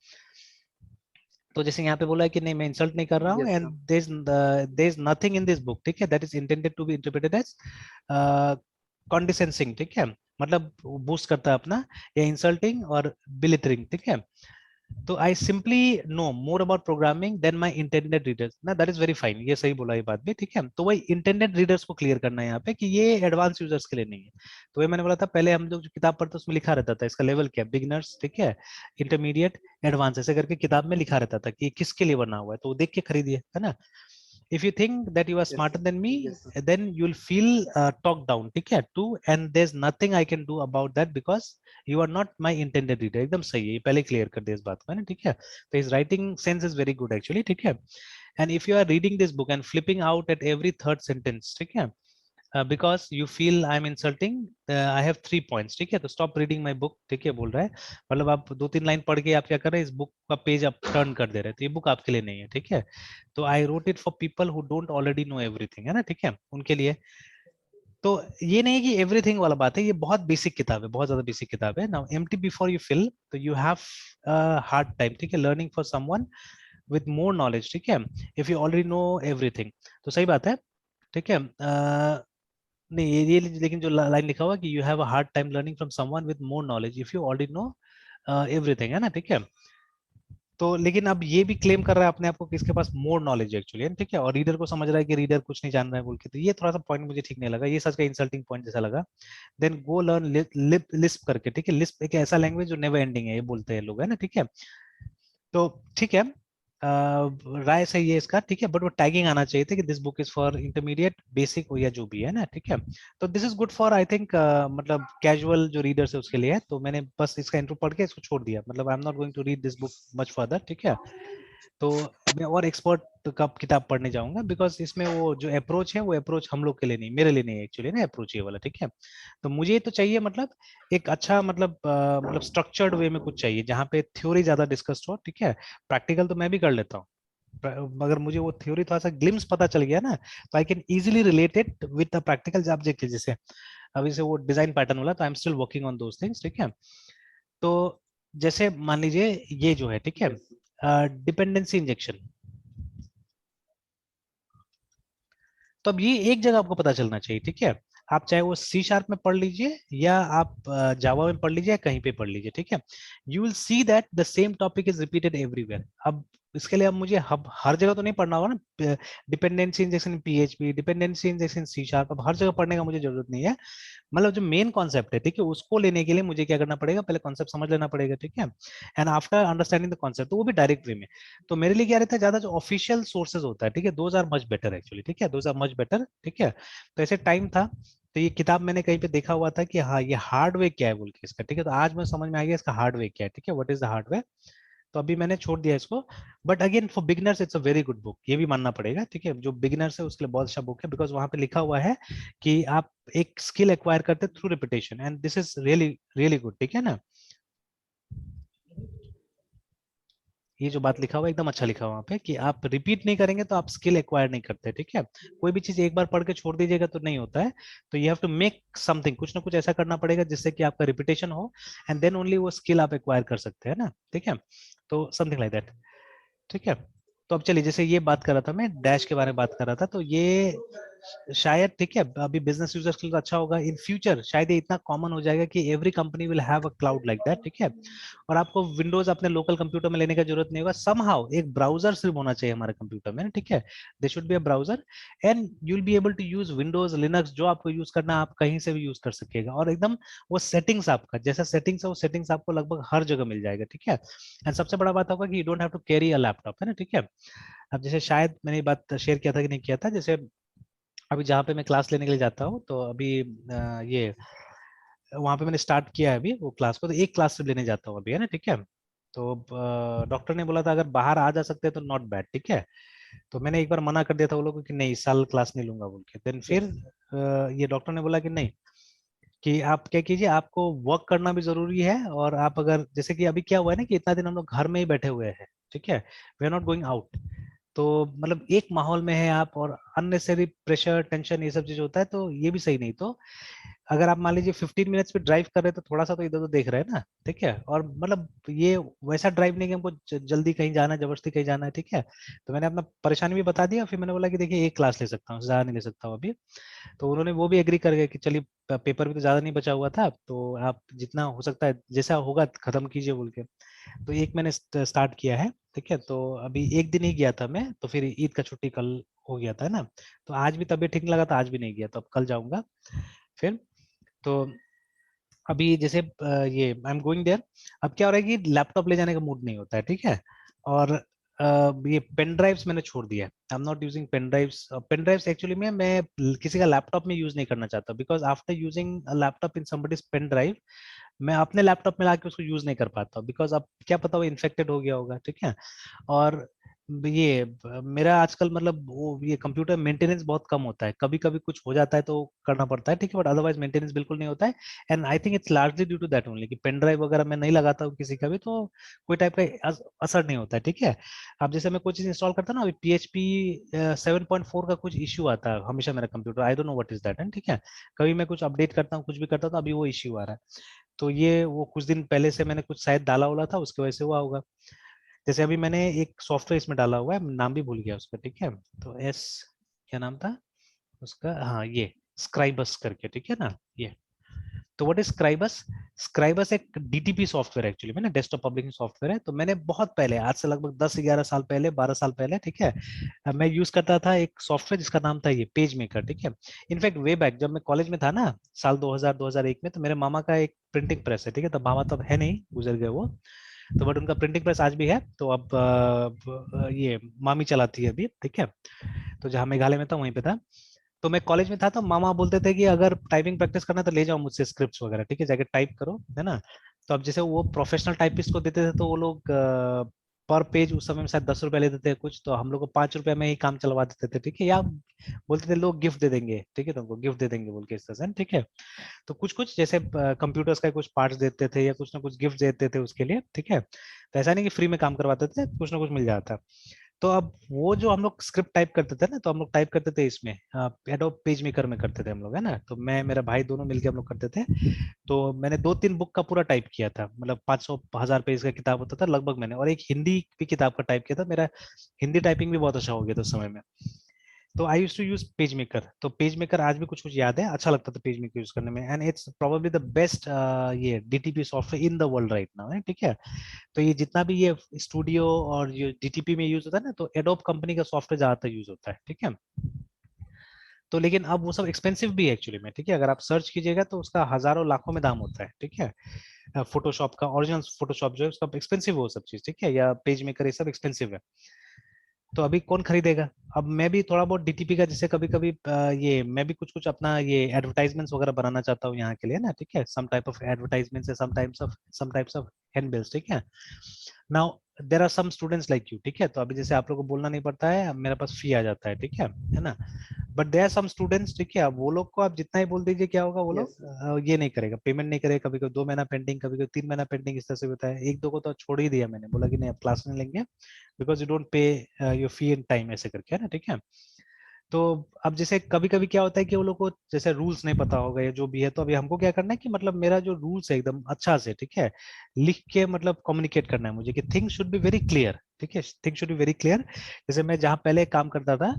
तो जैसे यहाँ पे बोला है कि नहीं मैं इंसल्ट नहीं कर रहा हूँ, yes and sir. There is nothing in this book, ठीक है, that is intended to be interpreted as condescending, ठीक है, मतलब बूस्ट करता है अपना, या इंसल्टिंग और बिलिटरिंग, ठीक है। तो I simply know more about programming than my intended readers ना, दैट इज वेरी फाइन, ये सही बोला ये बात भी, ठीक है। तो वही इंटेंडेड रीडर्स को क्लियर करना है यहाँ पे कि ये एडवांस यूजर्स के लिए नहीं है। तो ये मैंने बोला था पहले हम लोग जो किताब पढ़ते उसमें लिखा रहता था इसका लेवल क्या, बिगिनर्स, ठीक है, इंटरमीडिएट, एडवांस, ऐसे करके किताब में लिखा रहता था कि किसके लिए बना हुआ है, तो वो देख के खरीदिए, है ना। if you think that you are yes smarter than me, yes sir. then you'll feel talked down, ठीक है, too, and there's nothing I can do about that because you are not my intended reader, एकदम सही है, ये पहले clear कर दे इस बात को, है ना, ठीक है। तो his writing sense is very good actually, ठीक है। and if you are reading this book and flipping out at every third sentence, ठीक है, because you feel I'm insulting, I have 3 points, ठीक है, तो stop reading my book, ठीक है, बोल रहा है, मतलब आप 2-3 लाइन पढ़ के आप क्या कर रहे हैं, इस बुक का पेज आप टर्न कर दे रहे हैं, तो ये बुक आपके लिए नहीं है, ठीक है। तो I wrote it for people who don't already know everything, है ना, ठीक है, उनके लिए। तो ये नहीं कि एवरीथिंग वाला बात है, ये बहुत बेसिक किताब है, बहुत ज्यादा बेसिक किताब है। Now empty before you fill, तो यू हैव हार्ड टाइम, ठीक है, learning for someone with more knowledge, ठीक है, if you already know everything, तो सही बात है, ठीक है। नहीं ये लेकिन जो लाइन लिखा हुआ कि you have a hard time learning from someone with more knowledge if you already know everything, है ना, ठीक है। तो लेकिन अब ये भी क्लेम कर रहा है अपने आप को कि इसके पास मोर नॉलेज है एक्चुअली, ठीक है, और रीडर को समझ रहा है कि रीडर कुछ नहीं जान रहा है बोल के, तो ये थोड़ा सा पॉइंट मुझे ठीक नहीं लगा, ये सच का इंसल्टिंग पॉइंट जैसा लगा। देन गो लर्न लिस्प करके, ठीक है, लिस्प एक ऐसा लैंग्वेज जो नेवर एंडिंग है, ये बोलते हैं लोग, है ना, ठीक है। तो ठीक है, राय सही है इसका, ठीक है, बट वो टैगिंग आना चाहिए था कि this book is for intermediate basic या जो भी है ना, ठीक है। तो this is good for I think मतलब कैजुअल जो रीडर्स है उसके लिए है, तो मैंने बस इसका इंट्रो पढ़ के इसको छोड़ दिया, मतलब I am not going to read this book much further, ठीक है। तो मैं और एक्सपर्ट का किताब पढ़ने जाऊंगा, बिकॉज इसमें वो जो अप्रोच है वो अप्रोच हम लोग के लिए नहीं, मेरे लिए नहीं एक्चुअली ना अप्रोच ये वाला, ठीक है। तो मुझे तो चाहिए मतलब एक अच्छा मतलब मतलब स्ट्रक्चर्ड वे में कुछ चाहिए जहाँ पे थ्योरी ज्यादा डिस्कस्ड हो, ठीक है, प्रैक्टिकल तो मैं भी कर लेता हूँ, मगर मुझे वो थ्योरी थोड़ा सा ग्लिम्स पता चल गया ना, तो I can easily relate it with the practical object, जैसे अभी से वो डिजाइन पैटर्न वाला, तो I am still working on those things, ठीक है। तो जैसे मान लीजिए ये जो है, ठीक है, डिपेंडेंसी इंजेक्शन, तो अब ये एक जगह आपको पता चलना चाहिए, ठीक है। आप चाहे वो सी शार्प में पढ़ लीजिए या आप जावा में पढ़ लीजिए या कहीं पे पढ़ लीजिए, ठीक है, you will see that the same topic is repeated everywhere. अब इसके लिए अब मुझे हर जगह तो नहीं पढ़ना होगा ना, dependency injection PHP, dependency injection C sharp, अब हर जगह पढ़ने का मुझे जरूरत नहीं है। मतलब जो मेन कॉन्सेप्ट है, ठीक है, उसको लेने के लिए मुझे क्या करना पड़ेगा, पहले कॉन्सेप्ट समझ लेना पड़ेगा, ठीक है, and after understanding the concept, तो वो भी डायरेक्ट वे में। तो मेरे लिए क्या रहता है, ज्यादा जो ऑफिशियल सोर्सेज होता है, ठीक है, those are much better actually, ठीक है, दोज आर मच बेटर, ठीक है। तो ऐसे टाइम था, तो ये किताब मैंने कहीं पे देखा हुआ था कि हाँ ये हार्डवेयर क्या है बोल के इसका, ठीक है, तो आज मुझे समझ में आ गया इसका हार्डवेयर क्या है, ठीक है, व्हाट इज द हार्डवेयर। तो अभी मैंने छोड़ दिया इसको, but again for beginners it's a very good book, ये भी मानना पड़ेगा, ठीक है, जो बिगिनर्स है उसके लिए बहुत अच्छा बुक है, बिकॉज वहां पे लिखा हुआ है कि आप एक स्किल एक्वायर करते through repetition, and this is really really good, ठीक है ना। ये जो बात लिखा हुआ है एकदम अच्छा लिखा हुआ वहाँ पे कि आप रिपीट नहीं करेंगे तो आप स्किल एक्वायर नहीं करते, ठीक है। कोई भी चीज एक बार पढ़ के छोड़ दीजिएगा तो नहीं होता है, तो you have to make something, कुछ ना कुछ ऐसा करना पड़ेगा जिससे कि आपका रिपीटेशन हो, एंड देन ओनली वो स्किल आप एक्वायर कर सकते हैं ना, ठीक है। तो समथिंग लाइक दैट, ठीक है। तो अब चलिए, जैसे ये बात कर रहा था मैं डैश के बारे में बात कर रहा था, तो ये शायद, ठीक है, अभी बिजनेस यूजर्स के लिए तो अच्छा होगा, इन फ्यूचर शायद ये इतना कॉमन हो जाएगा कि every company will have a cloud like that, ठीक है। और आपको विंडोज अपने लोकल कंप्यूटर में लेने का जरूरत नहीं होगा, समहाउ एक ब्राउजर सिर्फ होना चाहिए हमारे कंप्यूटर में, ठीक है, they should be a browser, and you will be able to use Windows Linux, जो आपको यूज करना है आप कहीं से भी यूज कर सकेगा, और एकदम वो सेटिंग्स आपका जैसा सेटिंग्स है वो सेटिंग्स आपको लगभग हर जगह मिल जाएगा, ठीक है। एंड सबसे बड़ा बात होगा कि you don't have to carry a laptop, है ना, ठीक है। अब जैसे शायद मैंने ये बात शेयर किया था कि नहीं किया था, जैसे अभी जहाँ पे मैं क्लास लेने के लिए जाता हूँ, तो अभी ये वहाँ पे मैंने स्टार्ट किया है अभी वो क्लास को, तो एक क्लास सिर्फ लेने जाता हूँ अभी, है ना, ठीक है। तो डॉक्टर ने बोला था अगर बाहर आ जा सकते हैं तो नॉट बैड, ठीक है। तो मैंने एक बार मना कर दिया था वो लोगों को कि नहीं, इस साल क्लास नहीं लूंगा बोल के, देन फिर ये डॉक्टर ने बोला कि नहीं, कि आप क्या कीजिए, आपको वर्क करना भी जरूरी है, और आप अगर जैसे कि अभी क्या हुआ है ना कि इतना दिन हम लोग घर में ही बैठे हुए हैं, ठीक है, we are not going out, तो मतलब एक माहौल में है आप, और अननेसेसरी प्रेशर टेंशन ये सब चीज होता है, तो ये भी सही नहीं। तो अगर आप मान लीजिए 15 मिनट्स पे ड्राइव कर रहे हैं तो थोड़ा सा तो इधर उधर देख रहे हैं ना, ठीक है, और मतलब ये वैसा ड्राइव नहीं कि हमको जल्दी कहीं जाना है, जबरदस्ती कहीं जाना है, ठीक है। तो मैंने अपना परेशानी भी बता दिया, फिर मैंने बोला कि देखिए एक क्लास ले सकता हूँ, ज्यादा नहीं ले सकता हूँ अभी। तो उन्होंने वो भी एग्री कर गए कि चलिए, पेपर भी तो ज्यादा नहीं बचा हुआ था, तो आप जितना हो सकता है जैसा होगा खत्म कीजिए बोल के। तो एक मैंने स्टार्ट किया है, ठीक है। तो अभी एक दिन ही गया था मैं, तो फिर ईद का छुट्टी कल हो गया था ना, तो आज भी तबीयत ठीक नहीं लगा था, आज भी नहीं गया, तो अब कल जाऊंगा फिर। तो अभी जैसे ये आई एम गोइंग देयर, अब क्या हो रहा है कि लैपटॉप ले जाने का मूड नहीं होता है, ठीक है। और ये पेन ड्राइव्स मैंने छोड़ दिया है, I am not using pen drives. Pen drives actually में मैं किसी का लैपटॉप में यूज नहीं करना चाहता, because after using laptop in somebody's pen drive, मैं अपने लैपटॉप में लाके उसको यूज नहीं कर पाता, बिकॉज अब क्या पता वो इन्फेक्टेड हो गया होगा, ठीक है। और ये मेरा आजकल मतलब वो ये कंप्यूटर मेंटेनेंस बहुत कम होता है, कभी कभी कुछ हो जाता है तो करना पड़ता है, ठीक है, बट अदरवाइज मेंटेनेंस बिल्कुल नहीं होता है। And I think it's largely due to that only, कि पेन ड्राइव वगैरह मैं नहीं लगाता हूँ किसी का भी, तो कोई टाइप का असर नहीं होता है, ठीक है। अब जैसे मैं कोई चीज इंस्टॉल करता हूँ ना, अभी PHP 7.4 का कुछ इश्यू आता है हमेशा मेरा computer, I don't know what is that, ठीक है। कभी मैं कुछ अपडेट करता हूँ, कुछ भी करता हूँ, तो अभी वो इश्यू आ रहा है। तो ये वो कुछ दिन पहले से मैंने कुछ शायद डाला वाला था, उसकी वजह से हुआ होगा। जैसे अभी मैंने एक सॉफ्टवेयर इसमें डाला हुआ है, नाम भी भूल गया उसका, ठीक है। तो क्या नाम था उसका, हाँ ये स्क्राइबस करके, ठीक है ना, ये। तो व्हाट इज स्क्राइबस, स्क्राइबस एक DTP सॉफ्टवेयर एक्चुअली में ना, डेस्कटॉप पब्लिशिंग सॉफ्टवेयर है। तो मैंने बहुत पहले, आज से लगभग 10-11 साल पहले, 12 साल पहले, ठीक है, मैं यूज करता था एक सॉफ्टवेयर जिसका नाम था ये पेज मेकर, ठीक है। इनफैक्ट वे बैक जब मैं कॉलेज में था ना, साल 2000-2001 में, तो मेरे मामा का एक प्रिंटिंग प्रेस है, ठीक है, तो मामा तो अब है नहीं, गुजर गए वो, तो बट उनका प्रिंटिंग प्रेस आज भी है, तो अब ये मामी चलाती है अभी, ठीक है। तो जहाँ मेघालय में था वहीं पे था। तो मैं कॉलेज में था, तो मामा बोलते थे कि अगर टाइपिंग प्रैक्टिस करना है तो ले जाओ मुझसे स्क्रिप्ट्स वगैरह, ठीक है, जाके टाइप करो, है ना। तो अब जैसे वो प्रोफेशनल टाइपिस्ट को देते थे, तो वो लोग पर पेज उस समय में शायद 10 रुपए लेते थे कुछ, तो हम लोग को 5 रुपए में ही काम चलवा देते थे, ठीक है, या बोलते थे लोग गिफ्ट दे देंगे, ठीक है, तुमको गिफ्ट दे देंगे बोल के इस तरह से, ठीक है। तो कुछ कुछ जैसे कंप्यूटर्स का कुछ पार्ट्स देते थे या कुछ ना कुछ गिफ्ट देते थे उसके लिए, ठीक है। तो ऐसा नहीं कि फ्री में काम करवाते थे, कुछ ना कुछ मिल जाता। तो अब वो जो हम लोग स्क्रिप्ट टाइप करते थे ना, तो हम लोग टाइप करते थे इसमें एडोब पेज मेकर में करते थे हम लोग, है ना। तो मैं मेरा भाई दोनों मिलके हम लोग करते थे। तो मैंने 2-3 बुक का पूरा टाइप किया था, मतलब 500-1000 पेज का किताब होता था लगभग मैंने, और एक हिंदी की किताब का टाइप किया था। मेरा हिंदी टाइपिंग भी बहुत अच्छा हो गया था उस समय में। तो I use to use page maker. तो पेज मेकर आज भी कुछ कुछ याद है, अच्छा लगता था पेज मेकर यूज करने में, and it's probably the best ये DTP software in the world right now, है, ठीक है। तो ये जितना भी ये स्टूडियो और ये डीटीपी में यूज होता है ना, तो एडोब कंपनी का सॉफ्टवेयर ज्यादातर यूज होता है, ठीक है। तो लेकिन अब वो सब एक्सपेंसिव भी है एक्चुअली में, ठीक है। अगर आप सर्च कीजिएगा तो उसका हजारों लाखों में दाम होता है, ठीक है। फोटोशॉप का ओरिजिनल फोटोशॉप जो है उसका एक्सपेंसिव हो सब चीज, ठीक है, या पेज मेकर ये सब एक्सपेंसिव है। तो अभी कौन खरीदेगा। अब मैं भी थोड़ा बहुत डीटीपी का, जैसे कभी कभी ये मैं भी कुछ कुछ अपना ये एडवर्टाइजमेंट्स वगैरह बनाना चाहता हूँ यहाँ के लिए ना, ठीक है। Some type of advertisements, some types of handbills, ठीक है। Now there are some students like you, ठीक है। तो अभी जैसे आप लोग को बोलना नहीं पड़ता है, मेरे पास फी आ जाता है, ठीक है ना। But there are some students, ठीक है, अब वो लोग को आप जितना ही बोल दीजिए क्या होगा, वो लोग यस सर। ये नहीं करेगा, पेमेंट नहीं करेगा। कभी कभी 2 महीना पेंडिंग, कभी कभी 3 महीना पेंडिंग, इस तरह से होता है। एक दो को तो छोड़ ही दिया मैंने, बोला कि नहीं अब क्लास नहीं लेंगे, because you don't pay your fee in time, ऐसे करके, है ना, ठीक है। तो अब जैसे कभी कभी क्या होता है कि वो लोग को जैसे रूल्स नहीं पता होगा या जो भी है, तो अभी हमको क्या करना है कि मतलब मेरा जो रूल्स है एकदम अच्छा से, ठीक है, लिख के मतलब कम्युनिकेट करना है मुझे कि things should be very clear, ठीक है, things should be very clear. जैसे मैं जहाँ पहले काम करता था,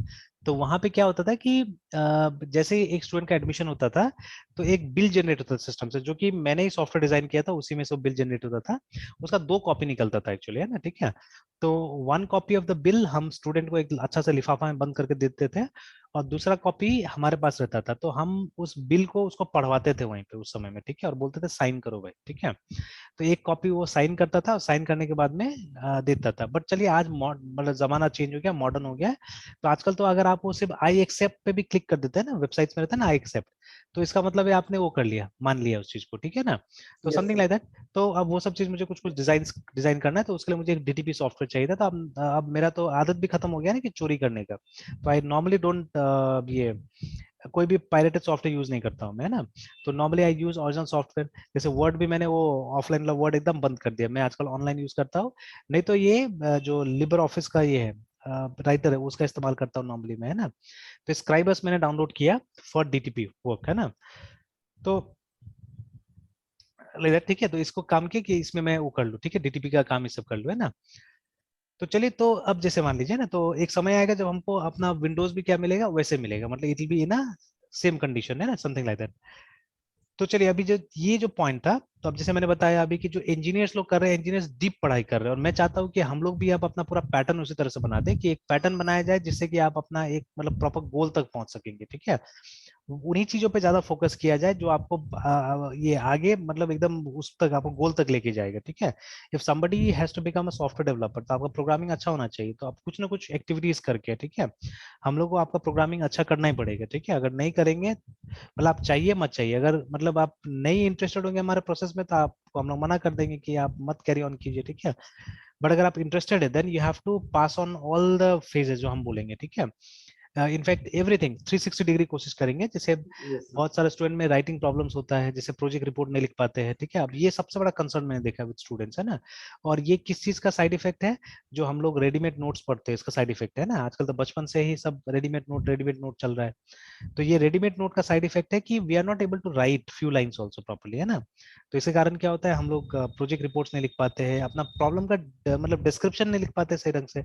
तो वहां पे क्या होता था कि जैसे ही एक स्टूडेंट का एडमिशन होता था, तो एक बिल जनरेट होता था सिस्टम से, जो कि मैंने ही सॉफ्टवेयर डिजाइन किया था, उसी में से बिल जनरेट होता था। उसका 2 कॉपी निकलता था एक्चुअली, है ना, ठीक है। तो 1 कॉपी ऑफ द बिल हम स्टूडेंट को एक अच्छा सा लिफाफा में बंद करके देते थे, और दूसरा कॉपी हमारे पास रहता था। तो हम उस बिल को उसको पढ़वाते थे वहीं पे उस समय में, ठीक है, और बोलते थे साइन करो भाई, ठीक है। तो एक कॉपी वो साइन करता था, और साइन करने के बाद में देता था। बट चलिए आज मतलब जमाना चेंज हो गया, मॉडर्न हो गया है। तो आजकल तो अगर आप वो सिर्फ आई एक्सेप्ट पे भी क्लिक कर देते हैं ना, वेबसाइट्स में रहता है ना आई एक्सेप्ट, तो इसका मतलब है आपने वो कर लिया, मान लिया उस चीज को, ठीक है ना। तो yes something sir. Like that. तो अब वो सब चीज मुझे कुछ कुछ डिजाइन करना है, तो उसके लिए मुझे एक डीटीपी सॉफ्टवेयर चाहिए था। तो अब मेरा तो आदत भी खत्म हो गया ना कि चोरी करने का। तो आई नॉर्मली डोंट ये कोई भी पायरेटेड सॉफ्टवेयर यूज नहीं करता हूँ मैं, ना। तो normally I use original software. जैसे वर्ड भी मैंने वो ऑफलाइन वाला वर्ड एकदम बंद कर दिया, मैं आजकल ऑनलाइन यूज करता हूँ। नहीं तो ये जो लिबर ऑफिस का ये है राइटर है, उसका इस्तेमाल करता हूँ नॉर्मली मैं, है ना। तो स्क्राइबर्स मैंने डाउनलोड किया फॉर डीटीपी वर्क, है ना। तो ठीक है, तो इसको काम किया कि इसमें मैं वो कर लूँ, ठीक है, डीटीपी का काम ये सब कर लूँ, है ना। तो चलिए, तो अब जैसे मान लीजिए ना, तो एक समय आएगा जब हमको अपना विंडोज भी क्या मिलेगा, वैसे मिलेगा, मतलब it will be in same condition, है ना, समथिंग लाइक दैट। तो चलिए, अभी जो ये जो पॉइंट था, तो अब जैसे मैंने बताया अभी कि जो इंजीनियर्स लोग कर रहे हैं, इंजीनियर्स डीप पढ़ाई कर रहे हैं, और मैं चाहता हूँ कि हम लोग भी अब अपना पूरा पैटर्न उसी तरह से बना दें कि एक पैटर्न बनाया जाए जिससे कि आप अपना एक मतलब प्रॉपर गोल तक पहुंच सकेंगे, ठीक है। उन्हीं चीजों पे ज्यादा फोकस किया जाए जो आपको ये आगे मतलब एकदम उस तक आपको गोल तक लेके जाएगा, ठीक है। If somebody has to become a software developer, तो आपका प्रोग्रामिंग अच्छा होना चाहिए, तो आप कुछ ना कुछ एक्टिविटीज करके, ठीक है, हम लोग को आपका प्रोग्रामिंग अच्छा करना ही पड़ेगा, ठीक है। अगर नहीं करेंगे, मतलब आप चाहिए मत चाहिए, अगर मतलब आप नहीं इंटरेस्टेड होंगे हमारे प्रोसेस में, तो आपको हम लोग मना कर देंगे कि आप मत कैरी ऑन कीजिए, ठीक है। बट अगर आप इंटरेस्टेड है, then you have to pass on all the phases जो हम बोलेंगे, ठीक है। इनफैक्ट एवरीथिंग 360 डिग्री कोशिश करेंगे। जैसे यस सर। बहुत सारे स्टूडेंट में राइटिंग प्रॉब्लम्स होता है, जैसे प्रोजेक्ट रिपोर्ट नहीं लिख पाते हैं, ठीक है। अब ये सबसे बड़ा कंसर्न मैंने देखा विद स्टूडेंट्स, है ना। और ये किस चीज का साइड इफेक्ट है, जो हम लोग रेडीमेड नोट्स पढ़ते हैं, इसका साइड इफेक्ट है ना। आजकल तो बचपन से ही सब रेडीमेड नोट चल रहा है। तो ये रेडीमेड नोट का साइड इफेक्ट है कि we are not able to write few lines also properly, है ना। तो इसके कारण क्या होता है, हम लोग प्रोजेक्ट रिपोर्ट्स नहीं लिख पाते हैं, अपना प्रॉब्लम का मतलब डिस्क्रिप्शन नहीं लिख पाते सही ढंग से।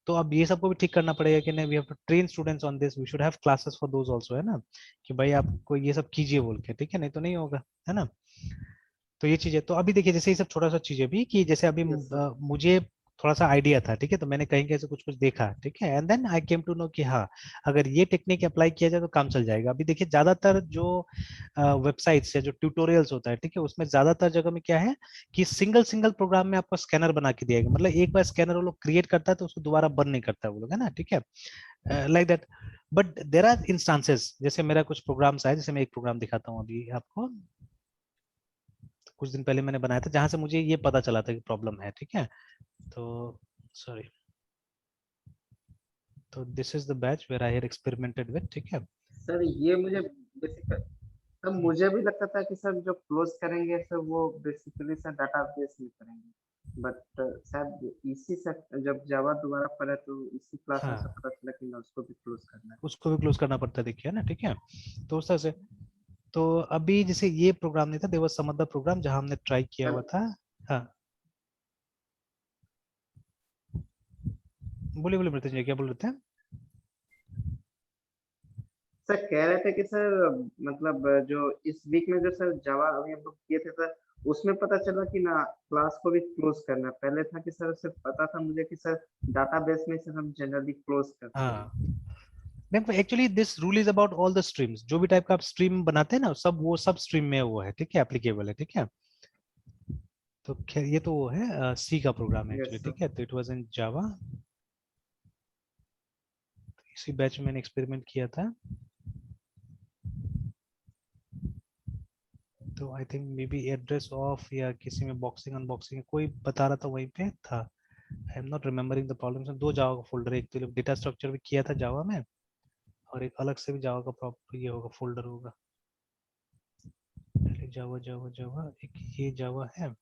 तो अब ये सबको भी ठीक करना पड़ेगा कि नहीं, we have to train students on this, we should have classes for those also, है ना, कि भाई आपको ये सब कीजिए बोल के, ठीक है, नहीं तो नहीं होगा, है ना। तो ये चीज है। तो अभी देखिए, जैसे ये सब छोटा सा चीजें भी कि जैसे अभी यस सर। मुझे थोड़ा सा आइडिया था, ठीक है, तो मैंने कहीं कहीं से कुछ कुछ देखा, ठीक है, and then I came to know कि हाँ, अगर ये टेक्निक अप्लाई किया जाए तो काम चल जाएगा। अभी देखिए, ज्यादातर जो वेबसाइट्स या जो ट्यूटोरियल्स होता है, ठीक है, उसमें ज्यादातर जगह में क्या है कि सिंगल सिंगल प्रोग्राम में आपको स्कैनर बना के दिया मतलब एक बार स्कैनर वो लोग क्रिएट करता है तो उसको दोबारा बंद नहीं करता है वो लोग, है ना, ठीक है, like that. But there are instances, जैसे मेरा कुछ प्रोग्राम्स है, जैसे मैं एक प्रोग्राम दिखाता हूँ अभी आपको, कुछ दिन पहले मैंने बनाया था जहां से मुझे ये पता चला था कि प्रॉब्लम है, ठीक है। तो सॉरी, तो this is the batch where I had experimented with, ठीक है। सर ये मुझे बेसिक सर मुझे भी लगता था कि सर जो क्लोज करेंगे सर वो बेसिकली सर डाटाबेस में करेंगे। बट शायद इसी से जब जावा दोबारा पढ़ा तो इसी क्लास में सब हाँ पता चला कि ना उसको भी क्लोज करना है। उसको भी क्लोज करना पड़ता है, देखिए ना, ठीक है। तो उस तरह से, तो अभी जैसे ये प्रोग्राम नहीं था, there was some other program जहां हमने ट्राई किया सर हुआ था। हाँ बोलिए बोलिए मृत्युंजय, क्या बोल रहे थे? सर कह रहे थे कि सर मतलब जो इस वीक में जो सर जावा अभी हम लोग किए थे सर, उसमें पता चला कि ना क्लास को भी क्लोज करना है। पहले था कि सर सिर्फ पता था मुझे कि सर डाटाबेस में सर हम जनरली क्लोज करते हैं। हाँ देखो actually this rule is about all the streams, जो भी टाइप का आप स्ट्रीम बनाते हैं ना, सब वो सब स्ट्रीम में वो है, ठीक है, एप्लीकेबल है, ठीक है। तो खैर ये तो वो है सी का प्रोग्राम है यस एक्चुअली, सर। ठीक है। तो इट वाज इन जावा, इसी बैच में मैंने एक्सपेरिमेंट किया था। तो I think may be address of या किसी में बॉक्सिंग अनबॉक्सिंग कोई बता रहा था, वहीं पे था। आई am not remembering the problems. दो जावा का फोल्डर है, एक तो डेटा स्ट्रक्चर भी किया था जावा में, और एक अलग से भी जावा का प्रॉपर ये होगा, फोल्डर होगा। पहले जावा जावा जावा, एक ये जावा है,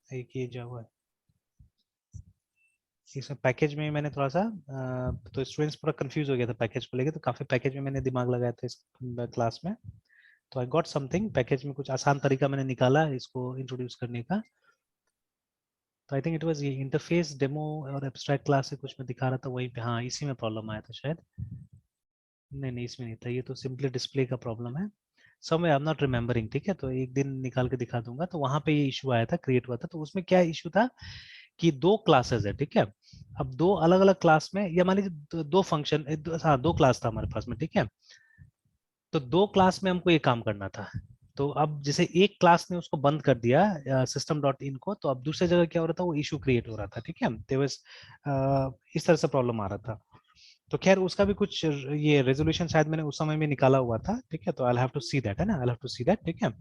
एक ये जावा है। इसमें पैकेज में मैंने थोड़ा सा तो स्टूडेंट्स पूरा कंफ्यूज हो गया था पैकेज को लेके, तो काफी पैकेज में मैंने दिमाग लगाया था इस क्लास में। तो आई गॉट समथिंग पैकेज में, कुछ आसान तरीका मैंने निकाला इसको इंट्रोड्यूस करने का। तो आई थिंक इट वाज ये इंटरफेस डेमो और एब्स्ट्रैक्ट क्लास से कुछ मैं दिखा रहा था वहीं पे। हाँ इसी में प्रॉब्लम आया था शायद। नहीं नहीं इसमें नहीं था, ये तो सिंपली डिस्प्ले का प्रॉब्लम है। समय आई एम नॉट रिमेम्बरिंग, ठीक है। तो एक दिन निकाल के दिखा दूंगा। तो वहां पे ये इशू आया था, क्रिएट हुआ था। तो उसमें क्या इशू था कि दो क्लासेस है, ठीक है। अब दो अलग अलग क्लास में, या मान लीजिए दो फंक्शन, हाँ दो क्लास था हमारे पास में, ठीक है। तो दो क्लास में हमको ये काम करना था। तो अब जैसे एक क्लास ने उसको बंद कर दिया सिस्टम डॉट इन को, तो अब दूसरी जगह क्या हो रहा था, वो इशू क्रिएट हो रहा था, ठीक है। तो बस इस तरह से प्रॉब्लम आ रहा था। तो खैर उसका भी कुछ ये रेजोल्यूशन शायद मैंने उस समय में निकाला हुआ था, ठीक है। तो I have to see that, है ना, I have to see that, ठीक है।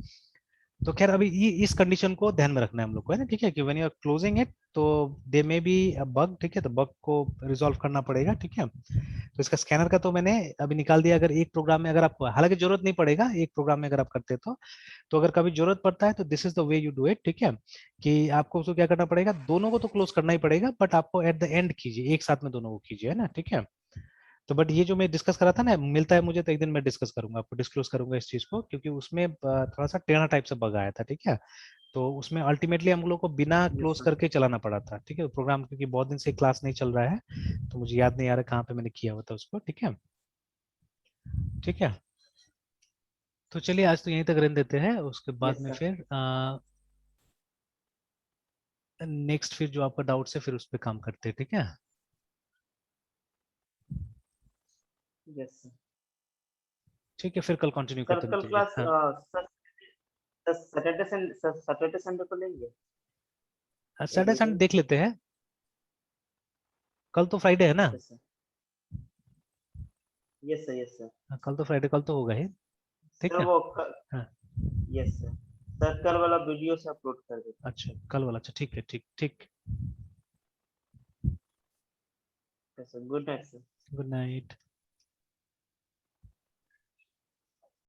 तो खैर अभी ये इस कंडीशन को ध्यान में रखना है हम लोग को, है ना, ठीक है, कि when you are closing it तो they may be a bug, ठीक है। तो बग को रिजॉल्व करना पड़ेगा, ठीक है। तो इसका स्कैनर का तो मैंने अभी निकाल दिया। अगर एक प्रोग्राम में अगर आपको, हालांकि जरूरत नहीं पड़ेगा, एक प्रोग्राम में अगर आप करते तो अगर कभी जरूरत पड़ता है तो this is the way you do it, ठीक है। कि आपको उसको क्या करना पड़ेगा, दोनों को तो क्लोज करना ही पड़ेगा, बट आपको एट द एंड कीजिए, एक साथ में दोनों को कीजिए, है ना, ठीक है। तो बट ये जो मैं डिस्कस करा था ना, मिलता है मुझे तो एक दिन मैं डिस्कस करूंगा, आपको डिस्क्लोज करूंगा इस चीज को, क्योंकि उसमें थोड़ा सा टेढ़ा टाइप से बग आया था, ठीक है। तो उसमें अल्टीमेटली हम लोग को बिना यस क्लोज सर। करके चलाना पड़ा था, ठीक है, प्रोग्राम, क्योंकि बहुत दिन से क्लास नहीं चल रहा है। तो मुझे याद नहीं आ रहा कहाँ पे मैंने किया हुआ था उसको, ठीक है, ठीक है। तो चलिए आज तो यहीं तक रहने देते हैं, उसके बाद यस में सर। फिर नेक्स्ट फिर जो आपका डाउट है फिर उस पर काम करते हैं, ठीक है। Yes sir. ठीक है फिर कल कंटिन्यू सर करते हैं कल मित्र जी, क्लास हाँ। सर सैटरडे संडे को लेंगे एक सैटरडे एक संडे दिन। देख लेते हैं, कल तो फ्राइडे है ना। Yes sir. Yes sir. Yes sir. हाँ, कल तो फ्राइडे, कल तो होगा ही, ठीक सर है। वो हाँ यस सर। सर कल वाला वीडियो से अपलोड कर देते अच्छा कल वाला, अच्छा ठीक है, ठीक ठीक। हैं sir. Good night sir. Good night.